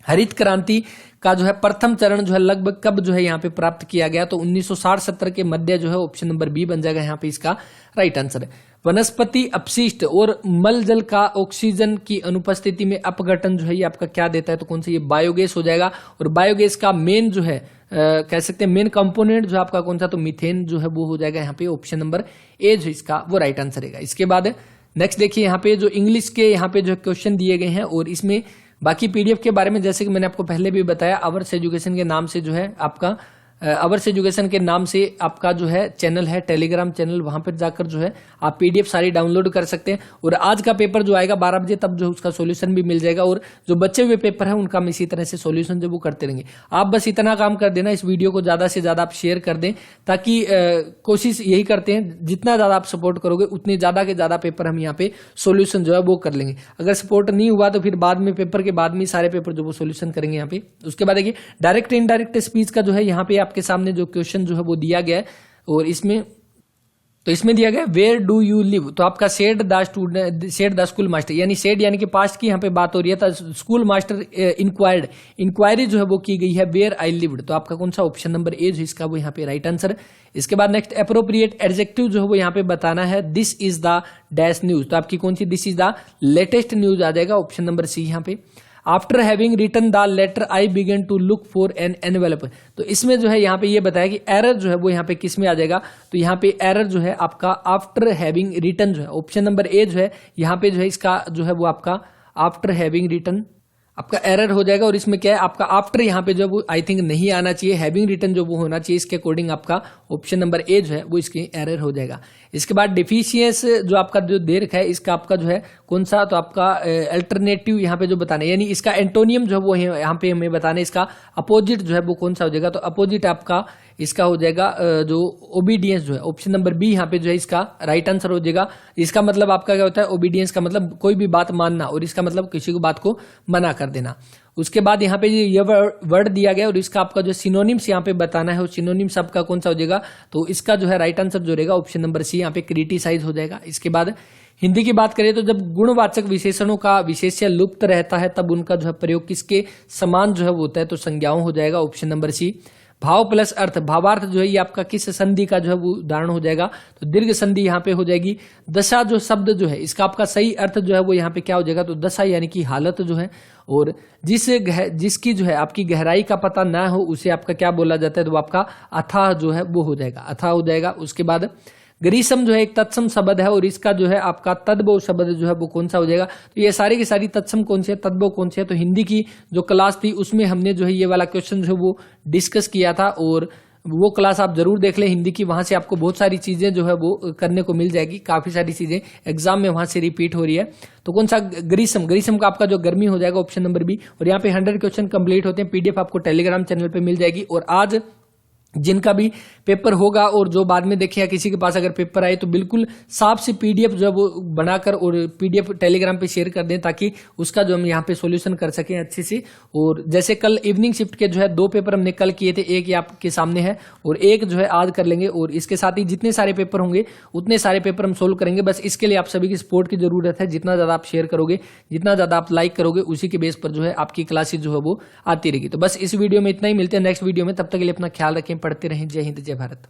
हरित क्रांति का जो है प्रथम चरण जो है लगभग कब जो है यहाँ पे प्राप्त किया गया, तो 1960-70 के मध्य जो है, ऑप्शन नंबर बी बन जाएगा यहाँ पे इसका राइट आंसर है। वनस्पति अपशिष्ट और मल जल का ऑक्सीजन की अनुपस्थिति में अपघटन जो है ये आपका क्या देता है, तो कौन सा, ये बायोगैस हो जाएगा। और बायोगैस का मेन जो है कह सकते हैं मेन कंपोनेंट जो आपका कौन सा, तो मीथेन जो है वो हो जाएगा यहाँ पे, ऑप्शन नंबर ए जो इसका वो राइट आंसर है। इसके बाद नेक्स्ट देखिए यहाँ पे जो इंग्लिश के यहाँ पे जो क्वेश्चन दिए गए हैं, और इसमें बाकी पीडीएफ के बारे में जैसे कि मैंने आपको पहले भी बताया, अवर्स एजुकेशन के नाम से जो है आपका अवर्स एजुकेशन के नाम से आपका जो है चैनल है, टेलीग्राम चैनल, वहां पर जाकर जो है आप पीडीएफ सारी डाउनलोड कर सकते हैं। और आज का पेपर जो आएगा 12 बजे तब जो उसका सॉल्यूशन भी मिल जाएगा, और जो बचे हुए पेपर है उनका हम इसी तरह से सॉल्यूशन जो वो करते रहेंगे। आप बस इतना काम कर देना, इस वीडियो को ज्यादा से ज्यादा आप शेयर कर दें, ताकि कोशिश यही करते हैं जितना ज्यादा आप सपोर्ट करोगे उतने ज्यादा के ज्यादा पेपर हम यहाँ पे सॉल्यूशन जो है वो कर लेंगे। अगर सपोर्ट नहीं हुआ तो फिर बाद में पेपर के बाद में सारे पेपर जो वो सॉल्यूशन करेंगे यहाँ पे। उसके बाद देखिए डायरेक्ट इनडायरेक्ट स्पीच का जो है यहाँ पे आपके सामने जो क्वेश्चन जो है वो दिया गया है, और इसमें दिया गया वेयर डू यू लिव, तो आपका सेड द स्कूल मास्टर, यानी सेड यानी कि पास्ट की यहाँ पे बात हो रही है, तो स्कूल मास्टर इंक्वायरी जो है वो की गई है वेयर आई लिव्ड, तो आपका कौन सा, ऑप्शन नंबर ए जो इसका वो यहाँ पे राइट आंसर। इसके बाद नेक्स्ट एप्रोप्रिएट एडजेक्टिव जो है वो यहाँ पे बताना है, this is the dash news, तो आपकी कौन सी, this is the latest news आ जाएगा, ऑप्शन नंबर सी यहाँ पे। After having written the letter I began to look for an envelope, तो इसमें जो है यहाँ पे ये बताया कि एरर जो है वो यहाँ पे किस में आ जाएगा, तो यहाँ पे एरर जो है आपका आफ्टर हैविंग रिटन जो है, ऑप्शन नंबर ए जो है यहाँ पे जो है इसका जो है वो आपका आफ्टर हैविंग रिटन आपका एरर हो जाएगा। और इसमें क्या है आपका आफ्टर यहाँ पे जो वो आई थिंक नहीं आना चाहिए, हैविंग रिटन जो वो होना चाहिए, इसके अकॉर्डिंग आपका ऑप्शन नंबर ए जो है वो इसकी एरर हो जाएगा। इसके बाद डिफिशियंस जो आपका जो दे रखा है इसका आपका जो है कौन सा, तो आपका अल्टरनेटिव यहाँ पे जो बताना है, यानी इसका एंटोनियम जो है वो यहाँ पे हमें बताना है, इसका अपोजिट जो है वो कौन सा हो जाएगा, तो अपोजिट आपका इसका हो जाएगा जो ओबीडियंस जो है, ऑप्शन नंबर बी यहाँ पे जो है इसका राइट आंसर हो जाएगा। इसका मतलब आपका क्या होता है, ओबीडियंस का मतलब कोई भी बात मानना, और इसका मतलब किसी को बात को मना कर देना। उसके बाद यहाँ पे ये वर्ड दिया गया और इसका आपका जो सिनोनिम्स यहाँ पे बताना है, वो सिनोनिम्स आपका कौन सा हो जाएगा, तो इसका जो है राइट आंसर जो रहेगा ऑप्शन नंबर सी यहाँ पे क्रिटिसाइज हो जाएगा। इसके बाद हिंदी की बात करें तो जब गुणवाचक विशेषणों का विशेष्य लुप्त रहता है तब उनका जो है प्रयोग किसके समान जो है वो होता है, तो संज्ञाओं हो जाएगा, ऑप्शन नंबर सी। भाव प्लस अर्थ, भावार्थ जो है ये आपका किस संधि का जो है वो उदाहरण हो जाएगा, तो दीर्घ संधि यहाँ पे हो जाएगी। दशा जो शब्द जो है इसका आपका सही अर्थ जो है वो यहाँ पे क्या हो जाएगा, तो दशा यानी कि हालत जो है, और जिसकी जो है आपकी गहराई का पता ना हो उसे आपका क्या बोला जाता है, तो आपका अथाह जो है वो हो जाएगा, अथाह हो जाएगा। उसके बाद ग्रीसम जो है एक तत्सम शब्द है और इसका जो है आपका तद्भव शब्द जो है वो कौन सा हो जाएगा, तो ये सारी की सारी तत्सम कौन से है, तद्भव कौन से है, तो हिंदी की जो क्लास थी उसमें हमने जो है ये वाला क्वेश्चन जो है वो डिस्कस किया था, और वो क्लास आप जरूर देख लें हिंदी की, वहां से आपको बहुत सारी चीजें जो है वो करने को मिल जाएगी, काफी सारी चीजें एग्जाम में वहां से रिपीट हो रही है। तो कौन सा, ग्रीसम का आपका जो गर्मी हो जाएगा, ऑप्शन नंबर बी। और यहाँ पे 100 क्वेश्चन कंप्लीट होते हैं, पीडीएफ आपको टेलीग्राम चैनल पे मिल जाएगी। और आज जिनका भी पेपर होगा और जो बाद में देखे या किसी के पास अगर पेपर आए तो बिल्कुल साफ से पीडीएफ जो है वो बनाकर और पीडीएफ टेलीग्राम पे शेयर कर दें, ताकि उसका जो हम यहाँ पे सॉल्यूशन कर सकें अच्छे से। और जैसे कल इवनिंग शिफ्ट के जो है 2 पेपर हमने कल किए थे, एक ये आपके सामने है और एक जो है आज कर लेंगे, और इसके साथ ही जितने सारे पेपर होंगे उतने सारे पेपर हम सोल्व करेंगे। बस इसके लिए आप सभी की सपोर्ट की जरूरत है। जितना ज्यादा आप शेयर करोगे, जितना ज्यादा आप लाइक करोगे, उसी के बेस पर जो है आपकी क्लासेज जो है वो आती रहेगी। तो बस इस वीडियो में इतना ही, मिलते हैं नेक्स्ट वीडियो में। तब तक के लिए अपना ख्याल रखें, पढ़ते रहें। जय हिंद, जय भारत।